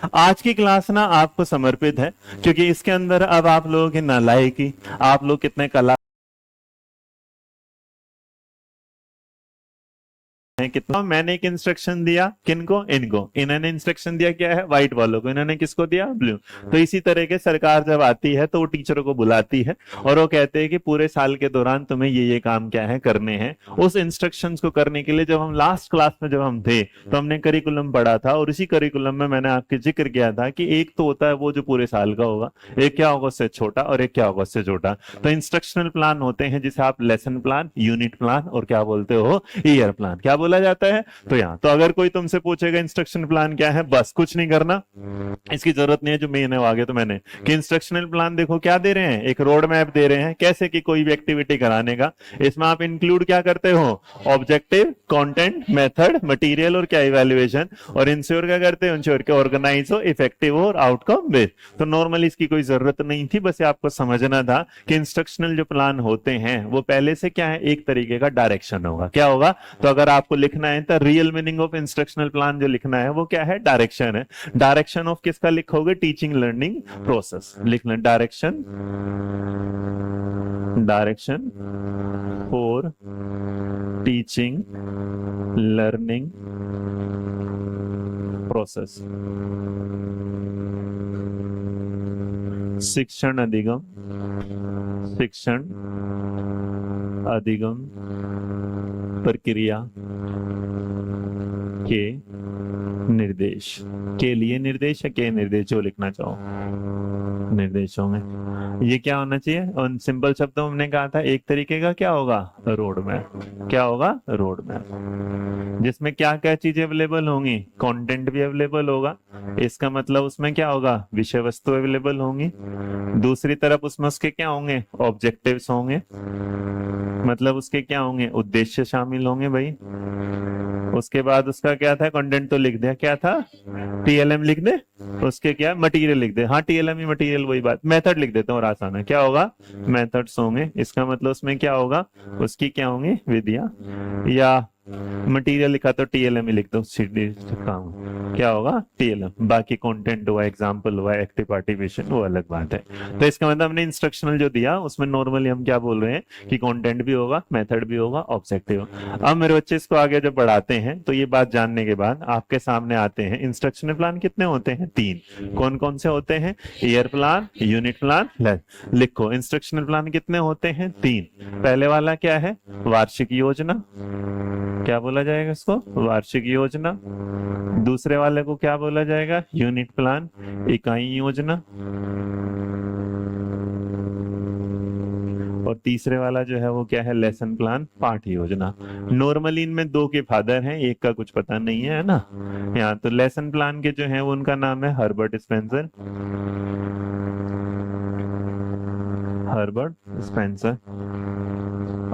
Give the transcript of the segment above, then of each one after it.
आज की क्लास ना आपको समर्पित है, क्योंकि इसके अंदर अब आप लोगों की नालायकी, आप लोग कितने कला है, कितना। मैंने एक इंस्ट्रक्शन दिया किनको, इनको, इन्होंने इंस्ट्रक्शन दिया क्या है, व्हाइट वालों को, इन्होंने किसको दिया, ब्लू। तो इसी तरह के सरकार जब आती है तो वो टीचरों को बुलाती है और वो कहते हैं कि पूरे साल के दौरान तुम्हें ये काम क्या है करने हैं। उस इंस्ट्रक्शंस को करने के लिए जब हम लास्ट क्लास में जब हम थे तो हमने करिकुलम पढ़ा था, और इसी करिकुलम में मैंने आपके जिक्र किया था कि एक तो होता है वो जो पूरे साल का होगा, एक क्या होगा उससे छोटा, और एक क्या होगा उससे छोटा। तो इंस्ट्रक्शनल प्लान होते हैं जिसे आप लेसन प्लान, यूनिट प्लान और क्या बोलते हो, ईयर प्लान, क्या बोला जाता है। तो यहाँ तो अगर कोई तुमसे पूछेगा इंस्ट्रक्शन प्लान क्या है, बस कुछ नहीं करना, इसकी जरूरत नहीं है। जो मेन है वो आगे तो मैंने कि इंस्ट्रक्शनल प्लान देखो क्या दे रहे हैं, एक रोड मैप दे रहे हैं कैसे कि कोई भी एक्टिविटी कराने का। इसमें आप इंक्लूड क्या करते हो, ऑब्जेक्टिव, कंटेंट, मेथड, मटेरियल और क्या इवैल्यूएशन, और इंश्योर क्या करते हो, इंश्योर के ऑर्गेनाइज हो, इफेक्टिव हो और आउटकम बेस्ड। तो नॉर्मली इसकी कोई जरूरत नहीं थी, बस आपको समझना था कि इंस्ट्रक्शनल जो प्लान होते हैं वो पहले से क्या है, एक तरीके का डायरेक्शन होगा, क्या होगा। तो अगर आपको लिखना है तो real meaning of instructional plan जो लिखना है वो क्या है, डायरेक्शन है। डायरेक्शन ऑफ किसका लिखोगे, टीचिंग लर्निंग प्रोसेस लिखना, direction, direction for teaching learning process. शिक्षण अधिगम, शिक्षण अधिगम प्रक्रिया के निर्देश, के लिए निर्देश है, के निर्देश जो लिखना चाहो निर्देशों में ये क्या होना चाहिए। और सिंपल शब्दों में हमने कहा था एक तरीके का क्या होगा, रोड मैप, क्या होगा, रोड मैप, जिसमें क्या क्या चीजें अवेलेबल होंगी, कंटेंट भी अवेलेबल होगा, इसका मतलब उसमें क्या होगा, विषय वस्तु अवेलेबल होंगी। दूसरी तरफ उसमें उसके क्या होंगे, ऑब्जेक्टिव्स होंगे, मतलब उसके क्या होंगे, उद्देश्य शामिल होंगे भाई। उसके बाद उसका क्या था, कंटेंट तो लिख दिया, क्या था, टीएलएम लिख दे, उसके क्या मटेरियल लिख दे, हाँ टीएलएम ही मटेरियल वही बात, मेथड लिख देते हैं और आसान है, क्या होगा, मेथड्स होंगे। इसका मतलब उसमें क्या होगा, उसकी क्या होंगी विधियां, या मटेरियल लिखा तो टीएलएम ही लिख दो, काम क्या होगा टीएलएम। बाकी कंटेंट हुआ, एग्जांपल हुआ, एक्टिव पार्टिसिपेशन, वो अलग बात है। तो इसका मतलब हमने इंस्ट्रक्शनल जो दिया उसमें नॉर्मली हम क्या बोल रहे हैं कि कंटेंट भी होगा, मेथड भी होगा, ऑब्जेक्टिव। अब मेरे बच्चे इसको आगे जब बढ़ाते हैं तो ये बात जानने के बाद आपके सामने आते हैं इंस्ट्रक्शनल प्लान कितने होते हैं, 3। कौन कौन से होते हैं, ईयर प्लान, यूनिट प्लान, लिखो इंस्ट्रक्शनल प्लान कितने होते हैं, 3। पहले वाला क्या है, वार्षिक योजना, क्या बोला जाएगा इसको, वार्षिक योजना। दूसरे वाले को क्या बोला जाएगा, यूनिट प्लान, इकाई योजना। और तीसरे वाला जो है वो क्या है, लेसन प्लान, पाठ योजना। नॉर्मली इनमें 2 के फादर हैं, एक का कुछ पता नहीं है ना। यहाँ तो लेसन प्लान के जो है वो उनका नाम है हर्बर्ट स्पेंसर, हर्बर्ट स्पेंसर।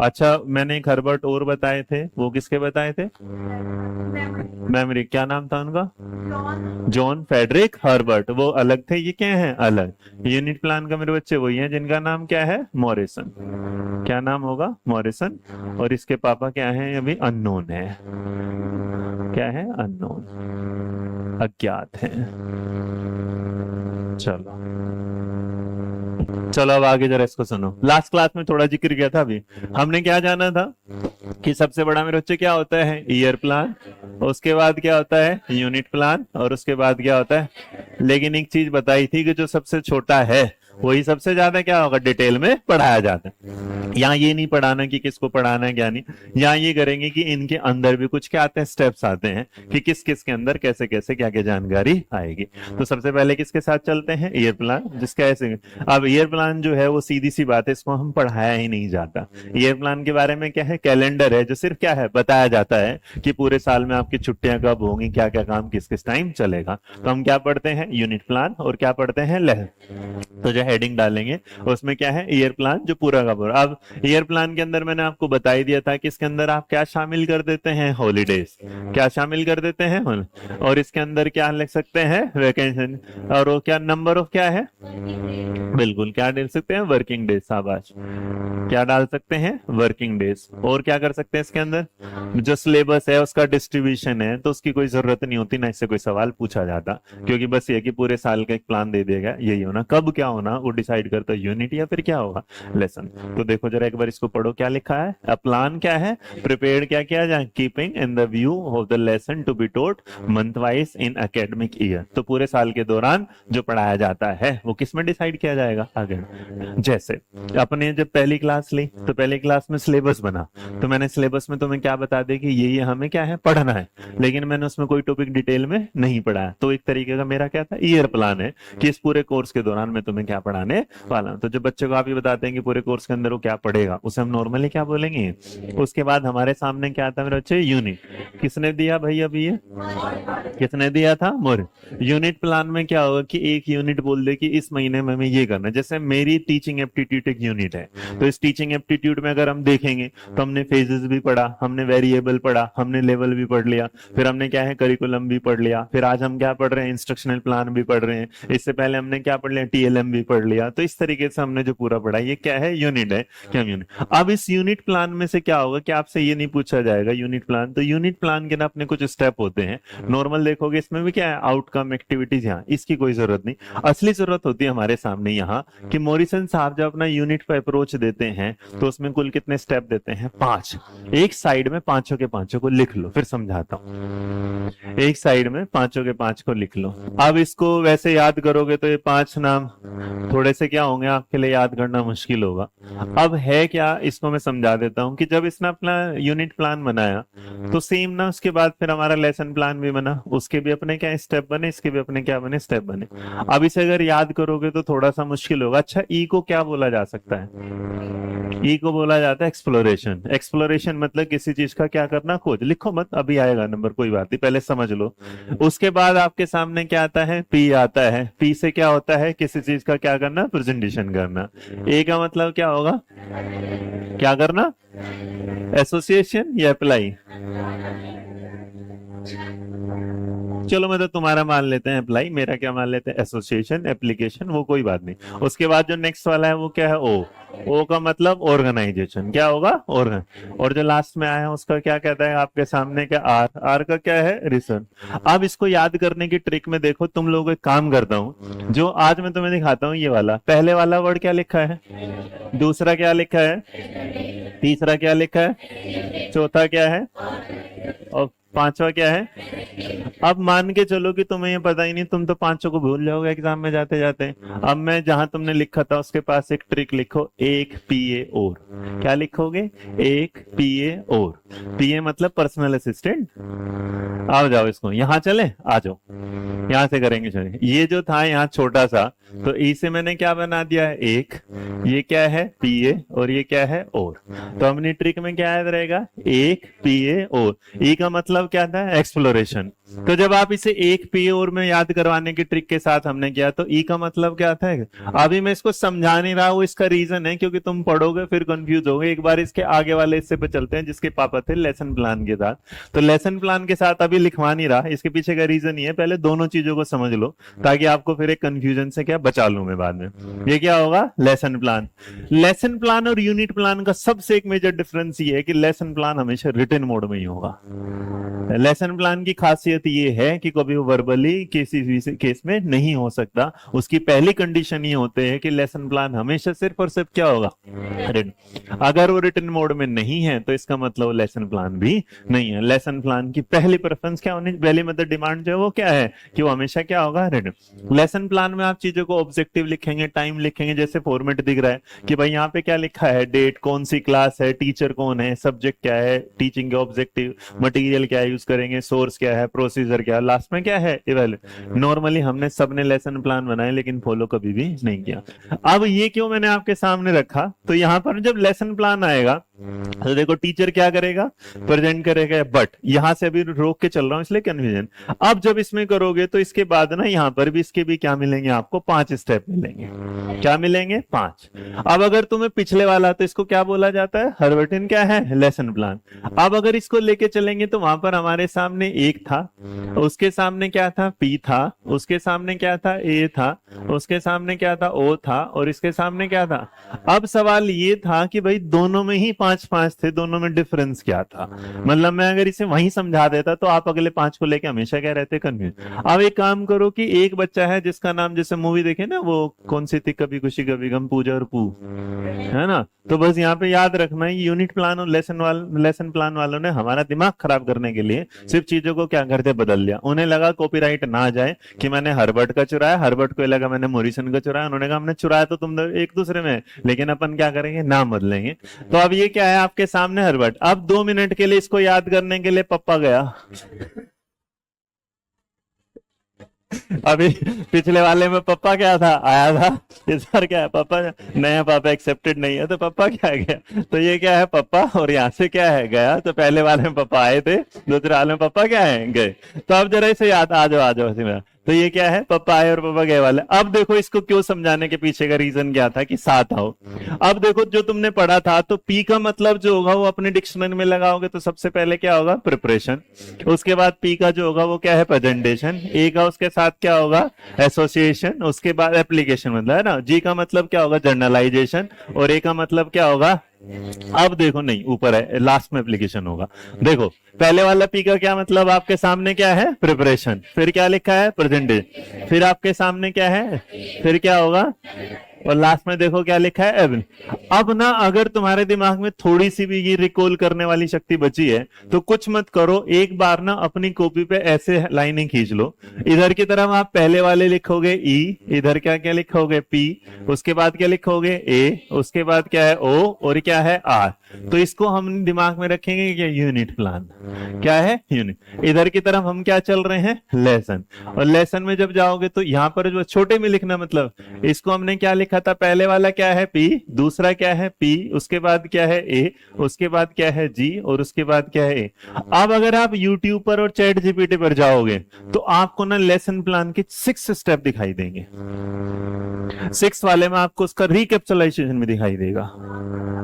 अच्छा मैंने एक हर्बर्ट और बताए थे, वो किसके बताए थे, मेमोरी, क्या नाम था उनका, जॉन फेडरिक हर्बर्ट, वो अलग थे, ये क्या है अलग। यूनिट प्लान का मेरे बच्चे वही हैं जिनका नाम क्या है, मॉरिसन, क्या नाम होगा, मॉरिसन। और इसके पापा क्या है, अभी अननोन है, क्या है, अननोन, अज्ञात है। चलो चलो अब आगे जरा इसको सुनो। लास्ट क्लास में थोड़ा जिक्र किया था, अभी हमने क्या जाना था कि सबसे बड़ा मेरे बच्चे क्या होता है, ईयर प्लान, उसके बाद क्या होता है, यूनिट प्लान, और उसके बाद क्या होता है। लेकिन एक चीज बताई थी कि जो सबसे छोटा है वही सबसे ज्यादा क्या होगा, डिटेल में पढ़ाया जाता है। यहाँ ये नहीं पढ़ाना कि किसको पढ़ाना है क्या नहीं, यहाँ ये करेंगे कि इनके अंदर भी कुछ क्या आते हैं, स्टेप्स आते हैं कि किस किस के अंदर कैसे कैसे क्या क्या जानकारी आएगी। तो सबसे पहले किसके साथ चलते हैं, ईयर प्लान, जिसका ऐसे। अब ईयर प्लान जो है वो सीधी सी बात है, इसको हम पढ़ाया ही नहीं जाता। ईयर प्लान के बारे में क्या है, कैलेंडर है जो सिर्फ क्या है, बताया जाता है कि पूरे साल में आपकी छुट्टियां कब होंगी, क्या क्या काम किस किस टाइम चलेगा। तो हम क्या पढ़ते हैं, यूनिट प्लान, और क्या पढ़ते हैं, तो जो हेडिंग डालेंगे, उसमें क्या है ईयर प्लान जो पूरा का पूरा। अब ईयर प्लान के अंदर मैंने आपको बता ही दिया था कि इसके अंदर आप क्या शामिल कर देते हैं, हॉलीडेज, क्या शामिल कर देते हैं, और इसके अंदर क्या लिख सकते हैं, वैकेशन, और वो क्या नंबर ऑफ क्या है, बिल्कुल क्या डाल सकते हैं, वर्किंग डेज, शाबाश, क्या डाल सकते हैं, वर्किंग डेज। और क्या कर सकते हैं इसके अंदर, जो सिलेबस है उसका डिस्ट्रीब्यूशन है, तो उसकी कोई जरूरत नहीं होती, ना इससे कोई सवाल पूछा जाता, क्योंकि बस ये कि पूरे साल का एक प्लान दे देगा, यही होना, कब क्या होना वो डिसाइड करता है यूनिट या फिर क्या होगा, लेसन। तो देखो जरा एक बार इसको पढ़ो, क्या लिखा है, अ प्लान क्या है, प्रिपेयर्ड क्या किया जाए, keeping in the view of the lesson to be taught month wise in academic year. तो पूरे साल के दौरान जो पढ़ाया जाता है वो किस में डिसाइड किया जाएगा आगे। जैसे अपने जब पहली क्लास ली तो पहली क्लास में सिलेबस बना, तो मैंने सिलेबस में तुम्हें क्या बता दिया कि ये हमें क्या है पढ़ना है, लेकिन मैंने उसमें कोई टॉपिक डिटेल में नहीं पढ़ाया। तो एक तरीके का मेरा क्या था, ईयर प्लान है कि इस पूरे कोर्स के दौरान मैं तुम्हें क्या पढ़ाने वाला हूं। तो जब बच्चे को आप ही बताते हैं कि पूरे कोर्स के अंदर वो क्या पढ़ेगा, उसे हम नॉर्मली क्या बोलेंगे। उसके बाद हमारे सामने क्या आता है मेरे बच्चे, यूनिट। किसने दिया भाई अभी ये, किसने दिया था, मोर। यूनिट प्लान में क्या होगा कि एक यूनिट बोल दे कि इस महीने में हमें ये करना। जैसे मेरी टीचिंग एप्टीट्यूड एक यूनिट है, तो इस टीचिंग एप्टीट्यूड में अगर हम देखेंगे तो हमने फेजेस भी पढ़ा, हमने वेरिएबल पढ़ा, हमने लेवल भी पढ़ लिया, फिर हमने क्या है करिकुलम भी पढ़ लिया, फिर आज हम क्या पढ़ रहे हैं, इंस्ट्रक्शनल प्लान भी पढ़ रहे हैं, इससे पहले हमने क्या पढ़ लिया, टीएलएम भी पढ़ लिया। तो इस तरीके से हमने जो पूरा पढ़ा ये क्या है, यूनिट है, क्या यूनिट। अब इस यूनिट प्लान में से क्या होगा कि आपसे ये नहीं पूछा जाएगा यूनिट प्लान, तो यूनिट प्लान के ना अपने कुछ स्टेप होते हैं, नॉर्मल देखोगे इसमें भी क्या है, आउटकम एक्टिविटीज, यहाँ इसकी कोई जरूरत नहीं। असली जरूरत होती है हमारे सामने यहाँ कि मॉरिसन साहब जब अपना यूनिट पे अप्रोच देते हैं तो उसमें कुल कितने स्टेप देते हैं, 5। एक साइड में पांचों के पांचों को लिख लो, फिर समझाता हूं। एक साइड में पांचों के 5 को लिख लो। अब इसको वैसे याद करोगे तो ये 5 नाम थोड़े से क्या होंगे आपके लिए याद करना मुश्किल होगा। अब है क्या, इसको मैं समझा देता हूं कि जब इसने अपना यूनिट प्लान बनाया तो सेम ना उसके बाद फिर हमारा लेसन प्लान भी बना, उसके भी अपने क्या स्टेप बने, इसके भी अपने क्या बने, स्टेप बने। अब इसे अगर याद करोगे तो थोड़ा सा मुश्किल होगा। अच्छा ई को क्या बोला जा सकता है, ई को बोला जाता है एक्सप्लोरेशन। एक्सप्लोरेशन मतलब किसी चीज का क्या करना, खोज। लिखो मत, अभी आएगा नंबर, कोई बात नहीं, पहले समझ लो। उसके बाद आपके सामने क्या आता है, पी आता है। पी से क्या होता है, किसी चीज का क्या करना, प्रेजेंटेशन करना। ए का मतलब क्या होगा, क्या करना, एसोसिएशन या अप्लाई। चलो मैं तो तुम्हारा मान लेते हैं अप्लाई, मेरा क्या मान लेते हैं, एसोसिएशन, एप्लीकेशन, वो कोई बात नहीं। उसके बाद जो नेक्स्ट वाला है वो क्या है, ओ। ओ का मतलब ऑर्गेनाइजेशन, क्या होगा, ऑर्गन। और जो लास्ट में आया है उसका क्या कहता है आपके सामने, क्या, आर। आर का क्या है, रिसर्च। अब इसको याद करने की ट्रिक में देखो, तुम लोगों को काम करता हूं, जो आज मैं तुम्हें दिखाता हूं, ये वाला पहले वाला वर्ड क्या लिखा है, दूसरा क्या लिखा है, तीसरा क्या लिखा है, चौथा क्या है, और पांचवा क्या है। अब मान के चलो कि तुम्हें ये पता ही नहीं, तुम तो पांचों को भूल जाओगे एग्जाम में जाते जाते। अब मैं जहां तुमने लिखा था उसके पास एक ट्रिक लिखो, एक पीए और। क्या लिखोगे, एक पीए और। पीए मतलब पर्सनल असिस्टेंट। आओ जाओ, इसको यहां चले, आ जाओ, यहां से करेंगे। चलिए, ये जो था यहाँ छोटा सा, तो ई से मैंने क्या बना दिया है, एक। ये क्या है, पीए, और ये क्या है, और। तो अपनी ट्रिक में क्या याद रहेगा, एक पीए और। ई का मतलब क्या था, एक्सप्लोरेशन। तो जब आप इसे एक पीए और में याद करवाने की ट्रिक के साथ हमने किया, तो ई का मतलब क्या था। अभी मैं इसको समझा नहीं रहा हूं, इसका रीजन है क्योंकि तुम पढ़ोगे फिर कंफ्यूज होगे। एक बार इसके आगे वाले हिस्से पे चलते हैं जिसके पापा थे लेसन प्लान के साथ। तो लेसन प्लान के साथ अभी लिखवा नहीं रहा, इसके पीछे का रीजन ये है, पहले दोनों चीजों को समझ लो ताकि आपको फिर एक कंफ्यूजन से क्या बचा लूं मैं बाद में। ये क्या होगा, लेसन प्लान। लेसन प्लान और यूनिट प्लान का सबसे एक मेजर डिफरेंस ये है कि लेसन प्लान हमेशा रिटन मोड में ही होगा। लेसन प्लान की खासियत ये है कि कभी वो वर्बली किसी भी केस में नहीं हो सकता। उसकी पहली कंडीशन ये होते है कि लेसन प्लान हमेशा सिर्फ और सिर्फ क्या होगा, रिटन। अगर वो रिटन मोड में नहीं है तो इसका मतलब लेसन प्लान भी नहीं है। लेसन प्लान की पहली प्रेफरेंस क्या होनी, पहली मतलब डिमांड जो है वो क्या है कि वो हमेशा क्या होगा, रिटन। लेसन प्लान में आप चीजों को ऑब्जेक्टिव लिखेंगे, टाइम लिखेंगे, जैसे फॉर्मेट दिख रहा है कि भाई यहाँ पे क्या लिखा है, डेट, कौन सी क्लास है, टीचर कौन है, सब्जेक्ट क्या है, टीचिंग के ऑब्जेक्टिव, मटेरियल क्या यूज करेंगे, सोर्स क्या है, प्रोसीजर क्या है, लास्ट में क्या है, इवैल्यूएट। नॉर्मली हमने सबने लेसन प्लान बनाए लेकिन फॉलो कभी भी नहीं किया। अब ये क्यों मैंने आपके सामने रखा, तो यहाँ पर जब लेसन प्लान आएगा तो देखो टीचर क्या करेगा, प्रेजेंट करेगा, बट यहां से अभी रोक के चल रहा हूं इसलिए कन्फ्यूजन। अब जब इसमें करोगे तो इसके बाद ना यहां पर भी इसके भी क्या मिलेंगे, आपको 5 स्टेप मिलेंगे। क्या मिलेंगे? 5। अब अगर तुम्हें पिछले वाला, तो इसको क्या बोला जाता है? हर्बर्टिन क्या है? Lesson plan. अब अगर इसको लेके चलेंगे तो वहां पर हमारे सामने एक था, उसके सामने क्या था? पी था, उसके सामने क्या था? ए था, उसके सामने क्या था? ओ था, और इसके सामने क्या था? अब सवाल ये था कि भाई दोनों में ही 5-5 थे, दोनों में डिफरेंस क्या था? मतलब मैं अगर इसे वहीं समझा देता तो आप अगले 5 को लेके हमेशा क्या रहते? कंफ्यूज। अब एक काम करो कि एक बच्चा है जिसका नाम, जैसे मूवी देखे ना, वो कौन सी थी, कभी खुशी कभी गम, पूजा और पू, है ना? तो बस यहाँ पे याद रखना है, यूनिट प्लान और लेसन प्लान वालों ने हमारा दिमाग खराब करने के लिए सिर्फ चीजों को क्या करते? बदल दिया। उन्हें लगा कॉपीराइट ना जाए कि मैंने हर्बर्ट का चुराया, हर्बर्ट को लगा मैंने मॉरिसन का चुराया, उन्होंने कहा हमने चुराया तो तुम एक दूसरे में, लेकिन अपन क्या करेंगे? नाम बदलेंगे। तो अब ये क्या है आपके सामने? हर्बर्ट। अब 2 मिनट के लिए इसको याद करने के लिए पप्पा गया। अभी पिछले वाले में पप्पा क्या था? आया था। इस बार क्या है? पप्पा नया, पापा एक्सेप्टेड नहीं है, तो पप्पा क्या है? गया। तो ये क्या है? पप्पा, और यहाँ से क्या है? गया। तो पहले वाले में पप्पा आए थे, दूसरे वाले में पप्पा क्या है? गए। तो अब जरा इसे याद, आ जाओ आ जाओ हंसी में। तो ये क्या है? पप्पा आए और पापा गए वाले। अब देखो इसको क्यों समझाने के पीछे का रीजन क्या था कि साथ आओ। अब देखो जो तुमने पढ़ा था, तो पी का मतलब जो होगा वो अपने डिक्शनरी में लगाओगे तो सबसे पहले क्या होगा? प्रिपरेशन। उसके बाद पी का जो होगा वो क्या है? प्रेजेंटेशन। ए का उसके साथ क्या होगा? एसोसिएशन। उसके बाद एप्लीकेशन, मतलब है ना। जी का मतलब क्या होगा? जर्नलाइजेशन। और ए का मतलब क्या होगा? अब देखो, नहीं ऊपर है, लास्ट में एप्लीकेशन होगा। देखो पहले वाला पी का क्या मतलब? आपके सामने क्या है? प्रिपरेशन। फिर क्या लिखा है? प्रेजेंटेशन। फिर आपके सामने क्या है? फिर क्या होगा? और लास्ट में देखो क्या लिखा है? एवन। अब ना अगर तुम्हारे दिमाग में थोड़ी सी भी ये रिकॉल करने वाली शक्ति बची है तो कुछ मत करो, एक बार ना अपनी कॉपी पे ऐसे लाइनें खींच लो। इधर की तरफ आप पहले वाले लिखोगे ई, इधर क्या क्या लिखोगे? पी। उसके बाद क्या लिखोगे? ए। उसके बाद क्या है? ओ। और क्या है? आर। तो इसको हम दिमाग में रखेंगे क्या? Unit plan. क्या है? यूनिट। इधर की तरफ हम क्या चल रहे हैं? लेसन। और लेसन में जब जाओगे तो यहाँ पर जो छोटे में लिखना, मतलब इसको हमने क्या लिखा था? पहले वाला क्या है? पी। दूसरा क्या है? पी। उसके बाद क्या है? ए। उसके बाद क्या है? जी। और उसके बाद क्या है? ए। अब अगर आप यूट्यूब पर और चैट जीपीटी पर जाओगे तो आपको ना लेसन प्लान के 6 स्टेप दिखाई देंगे। 6 वाले में आपको उसका रिकैप्सुलाइजेशन भी दिखाई देगा।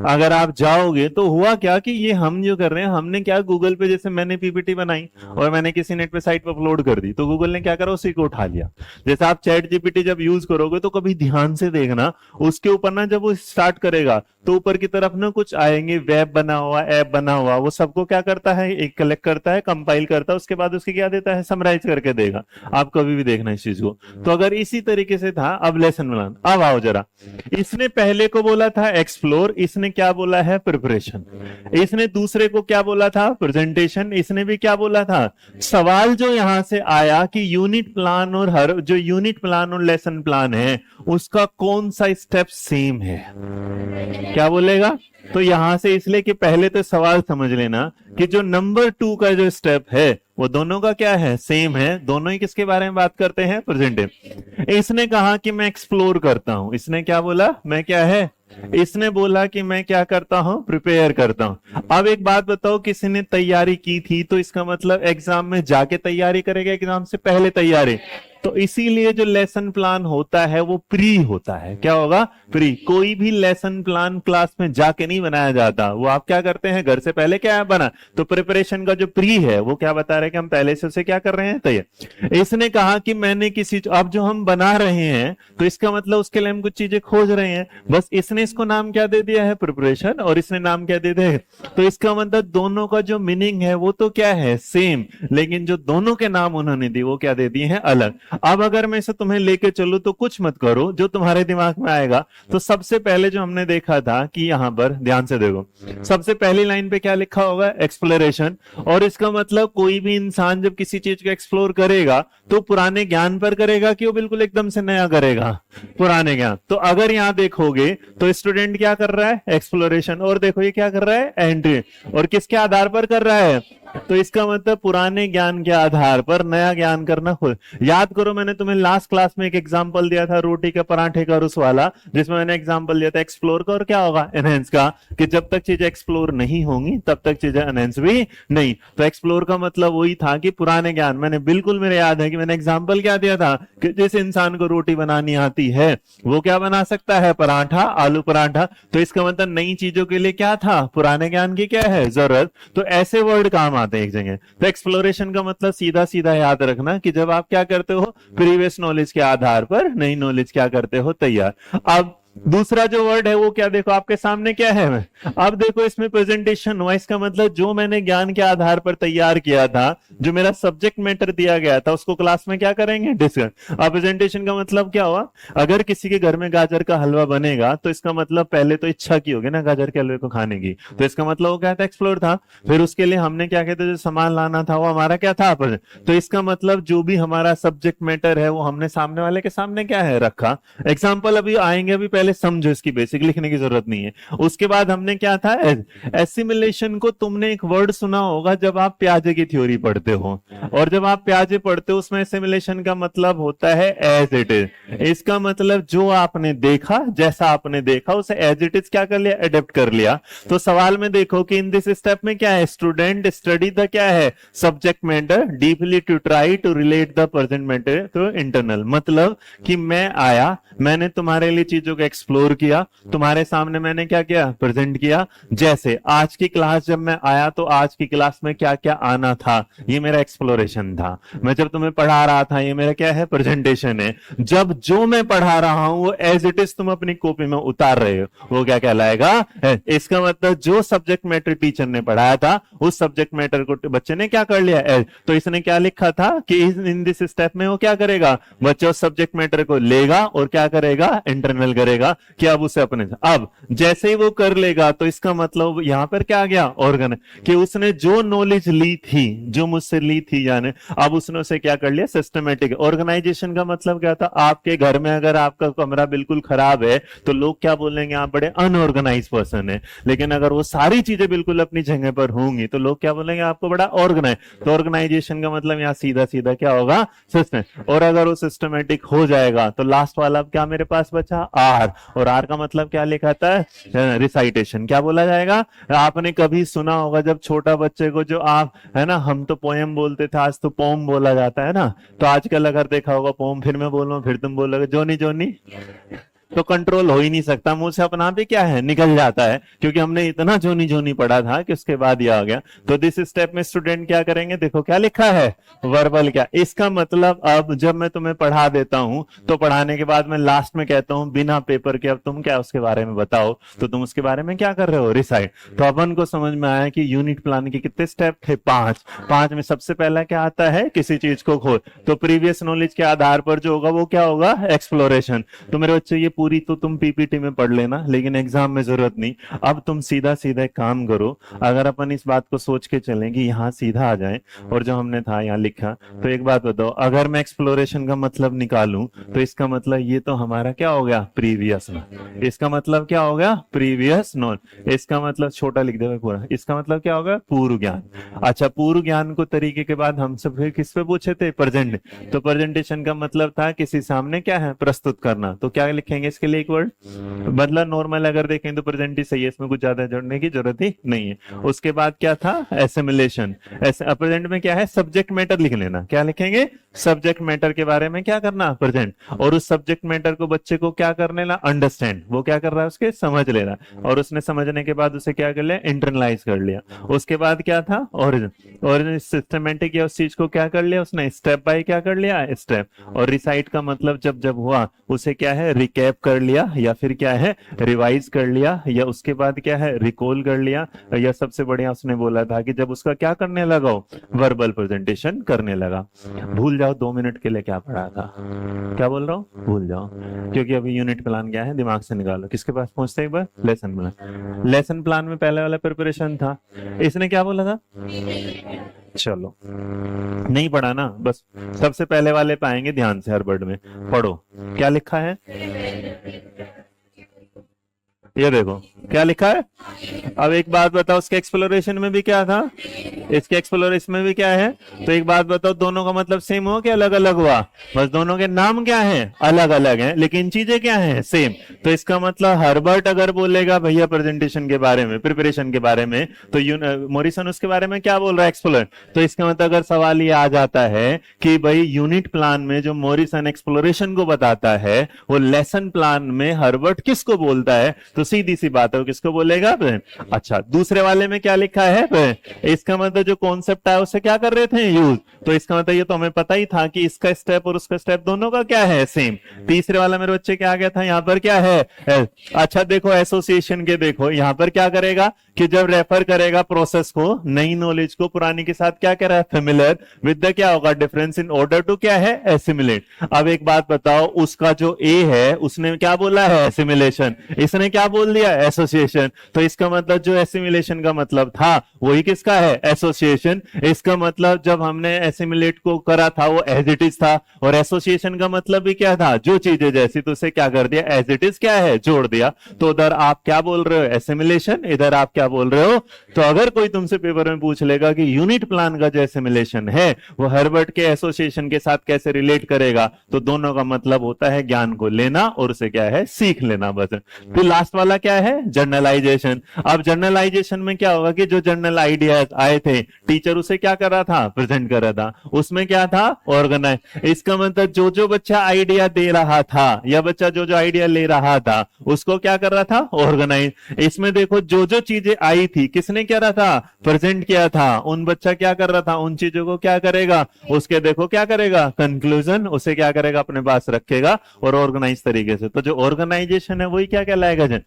अगर आप जाओगे तो हुआ क्या कि ये हम जो कर रहे हैं, हमने क्या गूगल पे, जैसे मैंने पीपीटी बनाई और मैंने किसी नेट पे साइट पे अपलोड कर दी, तो गूगल ने क्या करा? उसी को उठा लिया। जैसे आप चैट जीपीटी जब यूज करोगे तो कभी ध्यान से देखना, उसके ऊपर ना जब वो स्टार्ट करेगा तो ऊपर की तरफ ना कुछ आएंगे, वेब बना हुआ, ऐप बना हुआ, वो सबको क्या करता है? एक कलेक्ट करता है, कंपाइल करता है, उसके बाद उसके क्या देता है? समराइज करके देगा। आप कभी भी देखना इस चीज को। तो अगर इसी तरीके से था, अब लेसन प्लान। अब आओ जरा, इसने पहले को बोला था एक्सप्लोर, इसने क्या बोला है? प्रिपरेशन। इसने दूसरे को क्या बोला था? प्रेजेंटेशन। इसने भी क्या बोला था? सवाल जो यहां से आया कि यूनिट प्लान और हर जो यूनिट प्लान और लेसन प्लान है उसका कौन सा स्टेप सेम है? क्या बोलेगा? तो यहां से इसलिए कि पहले तो सवाल समझ लेना कि जो नंबर 2 का जो स्टेप है वो दोनों का क्या है? सेम है। दोनों ही किसके बारे में बात करते हैं? प्रेजेंटिव। इसने कहा कि मैं एक्सप्लोर करता हूं, इसने क्या बोला? मैं क्या है? इसने बोला कि मैं क्या करता हूं? प्रिपेयर करता हूं। अब एक बात बताओ, किसी ने तैयारी की थी तो इसका मतलब एग्जाम में जाके तैयारी करेगा, एग्जाम से पहले तैयारी। तो इसीलिए जो लेसन प्लान होता है वो प्री होता है। क्या होगा? प्री। कोई भी लेसन प्लान क्लास में जाके नहीं बनाया जाता, वो आप क्या करते हैं? घर से पहले क्या बना। तो प्रिपरेशन का जो प्री है वो क्या बता रहे हैं कि हम पहले से उसे क्या कर रहे हैं? तैयार। इसने कहा कि मैंने किसी, अब जो हम बना रहे हैं तो इसका मतलब उसके लिए हम कुछ चीजें खोज रहे हैं, बस इसने इसको नाम क्या दे दिया है? प्रिपरेशन। और इसने नाम क्या दे दिया है? तो इसका मतलब दोनों का जो मीनिंग है वो तो क्या है? सेम, लेकिन जो दोनों के नाम उन्होंने दिए वो क्या दे दिए हैं? अलग। अब अगर मैं इसे तुम्हें लेके चलूं तो कुछ मत करो, जो तुम्हारे दिमाग में आएगा। तो सबसे पहले जो हमने देखा था कि यहां पर ध्यान से देखो, सबसे पहली लाइन पे क्या लिखा होगा? एक्सप्लोरेशन। और इसका मतलब कोई भी इंसान जब किसी चीज को एक्सप्लोर करेगा तो पुराने ज्ञान पर करेगा कि वो बिल्कुल एकदम से नया करेगा? पुराने ज्ञान। तो अगर यहां देखोगे तो स्टूडेंट क्या कर रहा है? एक्सप्लोरेशन। और देखो ये क्या कर रहा है? एंट्री। और किसके आधार पर कर रहा है? तो इसका मतलब पुराने ज्ञान के आधार पर नया ज्ञान करना खुद। याद करो, मैंने तुम्हें लास्ट क्लास में एक एग्जांपल दिया था रोटी के पराठे का और उस वाला, जिसमें मैंने एग्जांपल दिया था एक्सप्लोर का और क्या होगा एनहेंस का, कि जब तक चीजें एक्सप्लोर नहीं होंगी तब तक चीजें एनहेंस भी नहीं। तो एक्सप्लोर का मतलब वही था कि पुराने ज्ञान, मैंने बिल्कुल मेरे याद है कि मैंने एग्जांपल क्या दिया था कि जिस इंसान को रोटी बनानी आती है वो क्या बना सकता है, पराठा, आलू पराठा। तो इसका मतलब नई चीजों के लिए क्या था, पुराने ज्ञान की क्या है जरूरत। तो ऐसे वर्ड काम आते हैं एक जगह। तो एक्सप्लोरेशन का मतलब सीधा सीधा याद रखना कि जब आप क्या करते हो, प्रीवियस नॉलेज के आधार पर नई नॉलेज क्या करते हो, तैयार। अब दूसरा जो वर्ड है वो क्या, देखो आपके सामने क्या है, अब देखो इसमें प्रेजेंटेशन हुआ, इसका मतलब जो मैंने ज्ञान के आधार पर तैयार किया था, जो मेरा सब्जेक्ट मैटर दिया गया था, उसको क्लास में क्या करेंगे, डिस्कस। अब प्रेजेंटेशन का मतलब क्या हुआ, अगर किसी के घर में गाजर का हलवा बनेगा तो इसका मतलब पहले तो इच्छा की होगी ना गाजर के हलवे को खाने की, तो इसका मतलब वो क्या था, एक्सप्लोर था। फिर उसके लिए हमने क्या कहते, जो सामान लाना था वो हमारा क्या था, तो इसका मतलब जो भी हमारा सब्जेक्ट मैटर है वो हमने सामने वाले के सामने क्या है, रखा। एग्जाम्पल अभी आएंगे, अभी पहले समझो, इसकी बेसिक लिखने की जरूरत नहीं है। उसके बाद हमने क्या था, एसिमिलेशन को तुमने एक वर्ड सुना होगा जब आप प्याजे की थ्योरी पढ़ते हो, और जब आप प्याजे पढ़ते हो उसमें एसिमिलेशन का मतलब होता है एज इट इज। इसका मतलब जो आपने देखा, जैसा आपने देखा उसे एज इट इज क्या कर लिया, एडेप्ट कर लिया। तो सवाल में देखो कि इन दिस स्टेप में क्या है, स्टूडेंट स्टडी द क्या है, subject matter deeply to try to relate the present matter to internal. मतलब कि मैं आया, मैंने तुम्हारे लिए चीजों को एक्सप्लोर किया, तुम्हारे सामने मैंने क्या किया, प्रेजेंट किया। जैसे आज की क्लास जब मैं आया तो आज की क्लास में क्या क्या आना था, ये मेरा एक्सप्लोरेशन था। मैं जब तुम्हें पढ़ा रहा था, ये मेरा क्या है, प्रेजेंटेशन है। जब जो मैं पढ़ा रहा हूं वो एज इट इज तुम अपनी कॉपी में उतार रहे हो, वो क्या कहलाएगा। इसका मतलब जो सब्जेक्ट मैटर टीचर ने पढ़ाया था उस सब्जेक्ट मैटर को बच्चे ने क्या कर लिया, तो इसने क्या लिखा था कि इन दिस स्टेप में वो क्या करेगा, बच्चा उस सब्जेक्ट मैटर को लेगा और क्या करेगा, इंटरनल करेगा कि अब उसे अपने, अब जैसे ही वो कर लेगा तो इसका मतलब यहां पर क्या आ गया, ऑर्गन, कि उसने जो नॉलेज ली थी, जो मुझसे ली थी यानी, अब उसने उसे क्या कर लिया, सिस्टमेटिक। ऑर्गेनाइजेशन का मतलब क्या था, आपके घर में अगर आपका कमरा बिल्कुल खराब है तो लोग क्या बोलेंगे, आप बड़े अनऑर्गेनाइज पर्सन है। लेकिन अगर वो सारी चीजें बिल्कुल अपनी जगह पर होंगी तो लोग क्या बोलेंगे, आपको बड़ा ऑर्गेनाइज। तो ऑर्गेनाइजेशन का मतलब यहाँ सीधा सीधा क्या होगा, सिस्टम। और अगर वो सिस्टमेटिक हो जाएगा तो लास्ट वाला अब क्या मेरे पास बचा, आर। और आर का मतलब क्या लिखा था, रिसाइटेशन। क्या बोला जाएगा, आपने कभी सुना होगा जब छोटा बच्चे को, जो आप है ना, हम तो पोएम बोलते थे, आज तो पोम बोला जाता है ना। तो आजकल अगर देखा होगा पोम, फिर मैं बोलूं फिर तुम बोलोगे जोनी जोनी, तो कंट्रोल हो ही नहीं सकता, मुंह से अपना भी क्या है, निकल जाता है, क्योंकि हमने इतना जोनी जोनी पढ़ा था कि उसके बाद ये आ गया। तो दिस स्टेप में स्टूडेंट क्या करेंगे, देखो क्या लिखा है, वर्बल। क्या इसका मतलब, अब जब मैं तुम्हें पढ़ा देता हूं तो पढ़ाने के बाद मैं लास्ट में कहता हूं बिना पेपर के अब तुम क्या उसके बारे में बताओ, तो तुम उसके बारे में क्या कर रहे हो, रिसाइट। तो अपन को समझ में आया कि यूनिट प्लान के कितने स्टेप थे, 5। 5 में सबसे पहला क्या आता है, किसी चीज को खोज। तो प्रीवियस नॉलेज के आधार पर जो होगा वो क्या होगा, एक्सप्लोरेशन। तो मेरे बच्चे ये पूरी तो तुम पीपीटी में पढ़ लेना, लेकिन एग्जाम में जरूरत नहीं। अब तुम सीधा सीधा एक काम करो, अगर अपन इस बात को सोच के चलेंगे, यहाँ सीधा आ जाए और जो हमने था यहाँ लिखा, तो एक बात बताओ, अगर मैं एक्सप्लोरेशन का मतलब निकालूं तो इसका मतलब ये तो हमारा क्या हो गया, प्रीवियस नॉन। इसका मतलब क्या हो गया, प्रीवियस नॉन। इसका मतलब छोटा लिख दे पूरा, इसका मतलब क्या होगा, पूर्व ज्ञान। अच्छा, पूर्व ज्ञान को तरीके के बाद हम सब फिर किस पे पूछे थे, प्रेजेंट। तो प्रेजेंटेशन का मतलब था किसी सामने क्या है, प्रस्तुत करना। तो क्या लिखेंगे इसके लिए एक वर्ड, मतलब नॉर्मल अगर देखें तो प्रेजेंट ही सही है, इसमें कुछ ज्यादा जोड़ने की जरूरत ही नहीं है। उसके बाद क्या था, एसिमिलेशन। प्रेजेंट में क्या है, सब्जेक्ट मैटर लिख लेना। क्या लिखेंगे, सब्जेक्ट मैटर के बारे में क्या करना, प्रेजेंट। और उस सब्जेक्ट मैटर को बच्चे को क्या करने ला, अंडरस्टैंड। वो क्या कर रहा है, उसके समझ ले रहा, और उसने समझने के बाद उसे क्या कर लिया, इंटरनलाइज कर लिया। उसके बाद क्या था, ओरिजिन। और सिस्टमेटिक या उस चीज को क्या कर लिया उसने, स्टेप बाय क्या कर लिया, स्टेप। और रिसाइट का मतलब जब जब हुआ उसे क्या है, रिकैप कर लिया, या फिर क्या है, रिवाइज कर लिया, या उसके बाद क्या है, रिकॉल कर लिया, या सबसे बढ़िया उसने बोला था कि जब उसका क्या करने लगा, वर्बल प्रेजेंटेशन करने लगा। भूल जाओ 2 मिनट के लिए क्या पढ़ा था, क्या बोल रहा हूँ, भूल जाओ, क्योंकि अभी यूनिट प्लान क्या है, दिमाग से निकालो। किसके पास पहुंचते एक बार, लेसन प्लान। लेसन प्लान में पहले वाला प्रिपरेशन था, इसने क्या बोला था, चलो नहीं पढ़ा ना, बस सबसे पहले वाले पाएंगे, ध्यान से हर वर्ड में पढ़ो। क्या लिखा है, ये देखो क्या लिखा है, अब एक बात बताओ, उसके एक्सप्लोरेशन में भी क्या था, इसके एक्सप्लोरेशन में भी क्या है? तो एक बात बताओ, दोनों का मतलब सेम हो कि अलग अलग हुआ? बस दोनों के नाम क्या हैं, अलग अलग हैं, लेकिन चीजें क्या हैं, सेम। तो इसका मतलब हर्बर्ट अगर बोलेगा भैया प्रेजेंटेशन के बारे में, प्रिपरेशन के बारे में, तो मॉरिसन उसके बारे में क्या बोल रहा है, एक्सप्लोर। तो इसका मतलब अगर सवाल ये आ जाता है कि भाई यूनिट प्लान में जो मॉरिसन एक्सप्लोरेशन को बताता है वो लेसन प्लान में हर्बर्ट किसको बोलता है, तो सीधी सी बात है वो किसको बोलेगा। अच्छा, दूसरे वाले में क्या लिखा है, इसका मतलब जो कॉन्सेप्ट है उसे क्या कर रहे थे, यूज। तो इसका मतलब ये तो हमें पता ही था कि इसका स्टेप और उसका स्टेप दोनों का क्या है, सेम। तीसरे वाला मेरे बच्चे क्या आ गया था, यहाँ पर क्या है, अच्छा देखो एसोसिएशन के, देखो यहाँ पर क्या करेगा कि जब रेफर करेगा प्रोसेस को, नई नॉलेज को पुरानी के साथ क्या कर रहा है, फेमिलियर विद द क्या होगा, डिफरेंस इन ऑर्डर टू क्या है, एसिमिलेट। अब एक बात बताओ, उसका जो ए है उसने क्या बोला है, एसिमिलेशन, इसने क्या बोल दिया, एसोसिएशन। तो इसका मतलब जो एसिमिलेशन का मतलब था वही किसका है, एसोसिएशन। इसका मतलब जब हमने एसिमिलेट को करा था वो एज इट इज था, और एसोसिएशन का मतलब भी क्या था, जो चीजें जैसी तो उसे क्या कर दिया, एज इट इज क्या है, जोड़ दिया। तो उधर आप क्या बोल रहे हो, एसिमिलेशन, इधर आप क्या बोल रहे हो। तो अगर कोई तुमसे पेपर में पूछ लेगा कि यूनिट प्लान का जो एसिमिलेशन है वो हर्बर्ट के एसोसिएशन के साथ कैसे रिलेट करेगा, तो दोनों का मतलब होता है ज्ञान को लेना और उसे क्या है, सीख लेना, बस। फिर लास्ट वाला क्या है, जर्नलाइजेशन। अब जर्नलाइजेशन में क्या होगा कि जो जर्नल आइडियाज आए थे, टीचर उसे क्या कर रहा था, प्रेजेंट कर रहा था, उसमें क्या था, ऑर्गेनाइज। इसका मतलब जो जो बच्चा आइडिया दे रहा था या बच्चा जो जो आइडिया ले रहा था उसको क्या कर रहा था, ऑर्गेनाइज। इसमें देखो जो जो चीजें आई थी किसने क्या रहा था, प्रेजेंट किया था, उन बच्चा क्या कर रहा था, उन चीजों को क्या करेगा, उसके देखो क्या करेगा, कंक्लूजन, उसे क्या करेगा, अपने पास रखेगा और ऑर्गेनाइज तरीके से। तो जो ऑर्गेनाइजेशन है वही क्या कहलाएगा जन।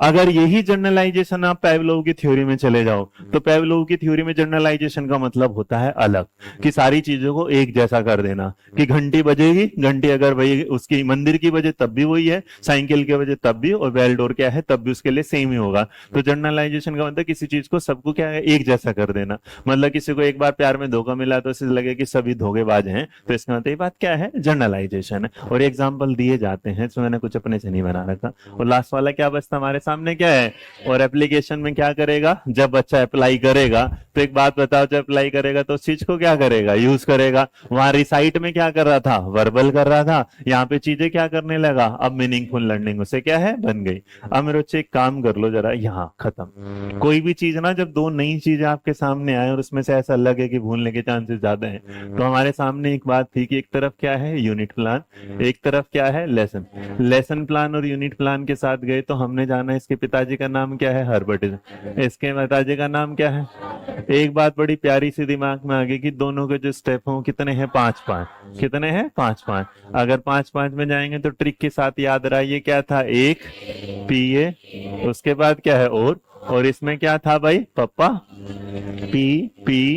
अगर यही जर्नलाइजेशन आप पेवलोव की थ्योरी में चले जाओ, तो पेवलोव की थ्योरी में जर्नलाइजेशन का मतलब होता है अलग, कि सारी चीजों को एक जैसा कर देना, कि घंटी बजेगी, घंटी अगर भाई उसकी मंदिर की बजे तब भी वही है, साइकिल के बजे तब भी, और बेल डोर क्या है तब भी उसके लिए सेम ही होगा। तो जर्नलाइजेशन का मतलब किसी चीज को सबको क्या है, एक जैसा कर देना। मतलब किसी को एक बार प्यार में धोखा मिला तो इसे लगे कि सभी धोखेबाज हैं, तो इसका मतलब ये बात क्या है, जर्नलाइजेशन है। और एग्जाम्पल दिए जाते हैं, इसमें मैंने कुछ अपने से नहीं बना रखा। और लास्ट वाला क्या बचता हमारे सामने, क्या है, और एप्लीकेशन में क्या करेगा, जब बच्चा अप्लाई करेगा, तो एक बात बताओ, जब अप्लाई करेगा तो उस चीज को क्या करेगा, यूज करेगा। वहां रिसाइट में क्या कर रहा था, वर्बल कर रहा था, यहाँ पे चीजें क्या करने लगा, अब मीनिंगफुल लर्निंग उसे क्या है, बन गई। अब मेरे बच्चे एक काम कर लो जरा, यहाँ खत्म। कोई भी चीज ना, जब दो नई चीजें आपके सामने आए और उसमें से ऐसा लगे कि भूलने के चांसेस ज्यादा हैं, तो हमारे सामने एक बात थी कि एक तरफ क्या है, यूनिट प्लान, एक तरफ क्या है, लेसन। लेसन प्लान और यूनिट प्लान के साथ गए तो हमने जाना इसके पिताजी का नाम क्या है, हर्बर्ट, इसके पिताजी का नाम क्या है। एक बात बड़ी प्यारी सी दिमाग में आ गई कि दोनों के जो स्टेप हों कितने हैं, 5-5, कितने हैं, 5-5। अगर 5-5 में जाएंगे तो ट्रिक के साथ याद रहा, ये क्या था, एक PA, उसके बाद क्या है, और इसमें क्या था भाई, पप्पा, PPAGA।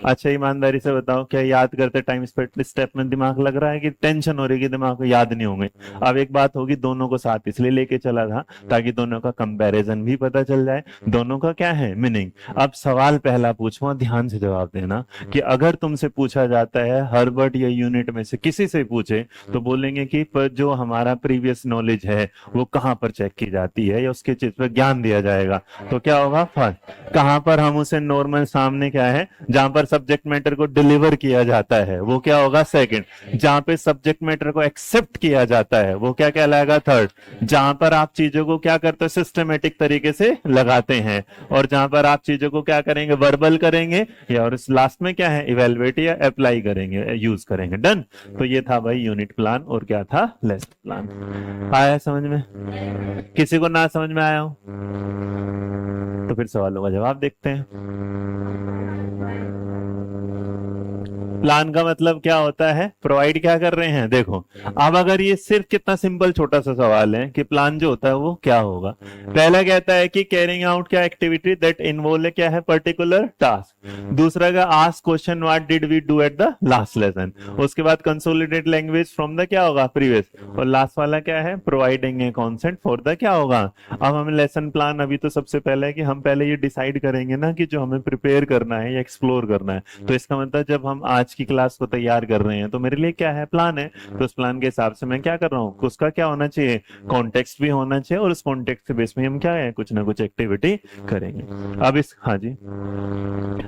अच्छा ईमानदारी से बताओ, क्या याद करते टाइम स्टेप में दिमाग लग रहा है कि टेंशन हो रही है, दिमाग को याद नहीं होंगे। अब एक बात होगी, दोनों को साथ इसलिए लेके चला था ताकि दोनों का कंपैरिजन भी पता चल जाए, दोनों का क्या है, मीनिंग। अब सवाल पहला पूछूंगा, ध्यान से जवाब देना, कि अगर तुमसे पूछा जाता है हर्बर्ट या यूनिट में से किसी से पूछे, तो बोलेंगे कि पर जो हमारा प्रीवियस नॉलेज है वो कहाँ पर चेक की जाती है या उसके चीज पर ज्ञान दिया जाएगा। तो क्या होगा, फर्स्ट कहां पर हम उसे नॉर्मल, सामने क्या है, जहां पर सब्जेक्ट मैटर को डिलीवर किया जाता है वो क्या होगा, सेकंड। जहां पे सब्जेक्ट मैटर को एक्सेप्ट किया जाता है वो क्या कहलाएगा, थर्ड। जहां पर आप चीजों को क्या करते हो, सिस्टमेटिक तरीके से लगाते हैं, और जहां पर आप चीजों को क्या करेंगे, वर्बल करेंगे, या और लास्ट में क्या है, इवेलुएट या अप्लाई करेंगे, यूज करेंगे। डन। तो ये था भाई यूनिट प्लान और क्या था, लेसन प्लान। आया समझ में? किसी को ना समझ में आया हो तो फिर सवालों का जवाब देखते हैं। प्लान का मतलब क्या होता है, प्रोवाइड क्या कर रहे हैं। देखो अब अगर ये सिर्फ कितना सिंपल छोटा सा सवाल है कि प्लान जो होता है वो क्या होगा। पहला कहता है कि कैरिंग आउट क्या एक्टिविटी दैट इन्वॉल्व क्या है, पर्टिकुलर टास्क। दूसरा का ask question what did we do at the last lesson. उसके बाद कंसोलिडेट लैंग्वेज फ्रॉम द क्या होगा, प्रीवियस। और लास्ट वाला क्या है, providing a consent for the क्या होगा। अब हमें लेसन प्लान, अभी तो सबसे पहले है कि हम पहले ये डिसाइड करेंगे ना कि जो हमें प्रिपेयर करना है या एक्सप्लोर करना है। तो इसका मतलब जब हम आज आज की क्लास को तैयार कर रहे हैं तो मेरे लिए क्या है, प्लान है। तो उस प्लान के हिसाब से मैं क्या कर रहा हूँ, उसका क्या होना चाहिए, कॉन्टेक्स्ट भी होना चाहिए, और उस कॉन्टेक्स्ट के बेस में हम क्या है, कुछ ना कुछ एक्टिविटी करेंगे। अब इस, हाँ जी,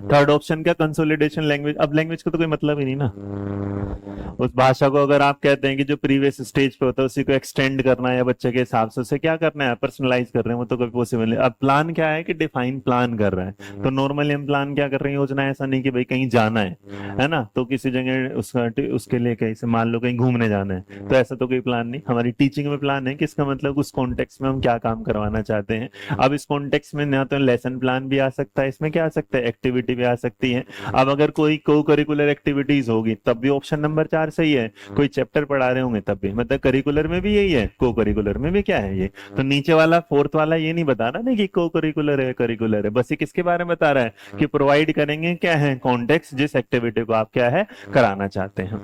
थर्ड ऑप्शन क्या, कंसोलिडेशन लैंग्वेज। अब लैंग्वेज का तो कोई मतलब ही नहीं ना, उस भाषा को अगर आप कहते हैं कि जो प्रीवियस स्टेज पे होता है उसी को एक्सटेंड करना है या बच्चे के हिसाब से उसे क्या करना है, पर्सनलाइज कर रहे हैं, वो तो कभी पॉसिबल नहीं। अब प्लान क्या है कि डिफाइन प्लान कर रहा है, तो नॉर्मली हम प्लान क्या कर रहे हैं, योजना, ऐसा नहीं कि भाई कहीं जाना है ना, तो किसी जगह उसका उसके लिए कहीं से मान लो कहीं घूमने जाना है, तो ऐसा तो कोई प्लान नहीं। हमारी टीचिंग में प्लान है कि इसका मतलब उस कॉन्टेक्स्ट में हम क्या काम करवाना चाहते हैं। अब इस कॉन्टेक्स्ट में ना तो लेसन प्लान भी आ सकता है, इसमें क्या आ सकता है, एक्टिविटी भी आ सकती है। अब अगर कोई को करिकुलर एक्टिविटीज होगी तब भी ऑप्शन नंबर 4 सही है, कोई चैप्टर पढ़ा रहे होंगे तब भी, मतलब करिकुलर में भी यही है, को करिकुलर में भी क्या है ये। तो नीचे वाला फोर्थ वाला ये नहीं बता रहा ना कि को करिकुलर है करिकुलर है, बस ये किसके बारे में बता रहा है कि प्रोवाइड करेंगे क्या है, कॉन्टेक्स्ट, जिस एक्टिविटी को आप क्या है कराना चाहते हैं।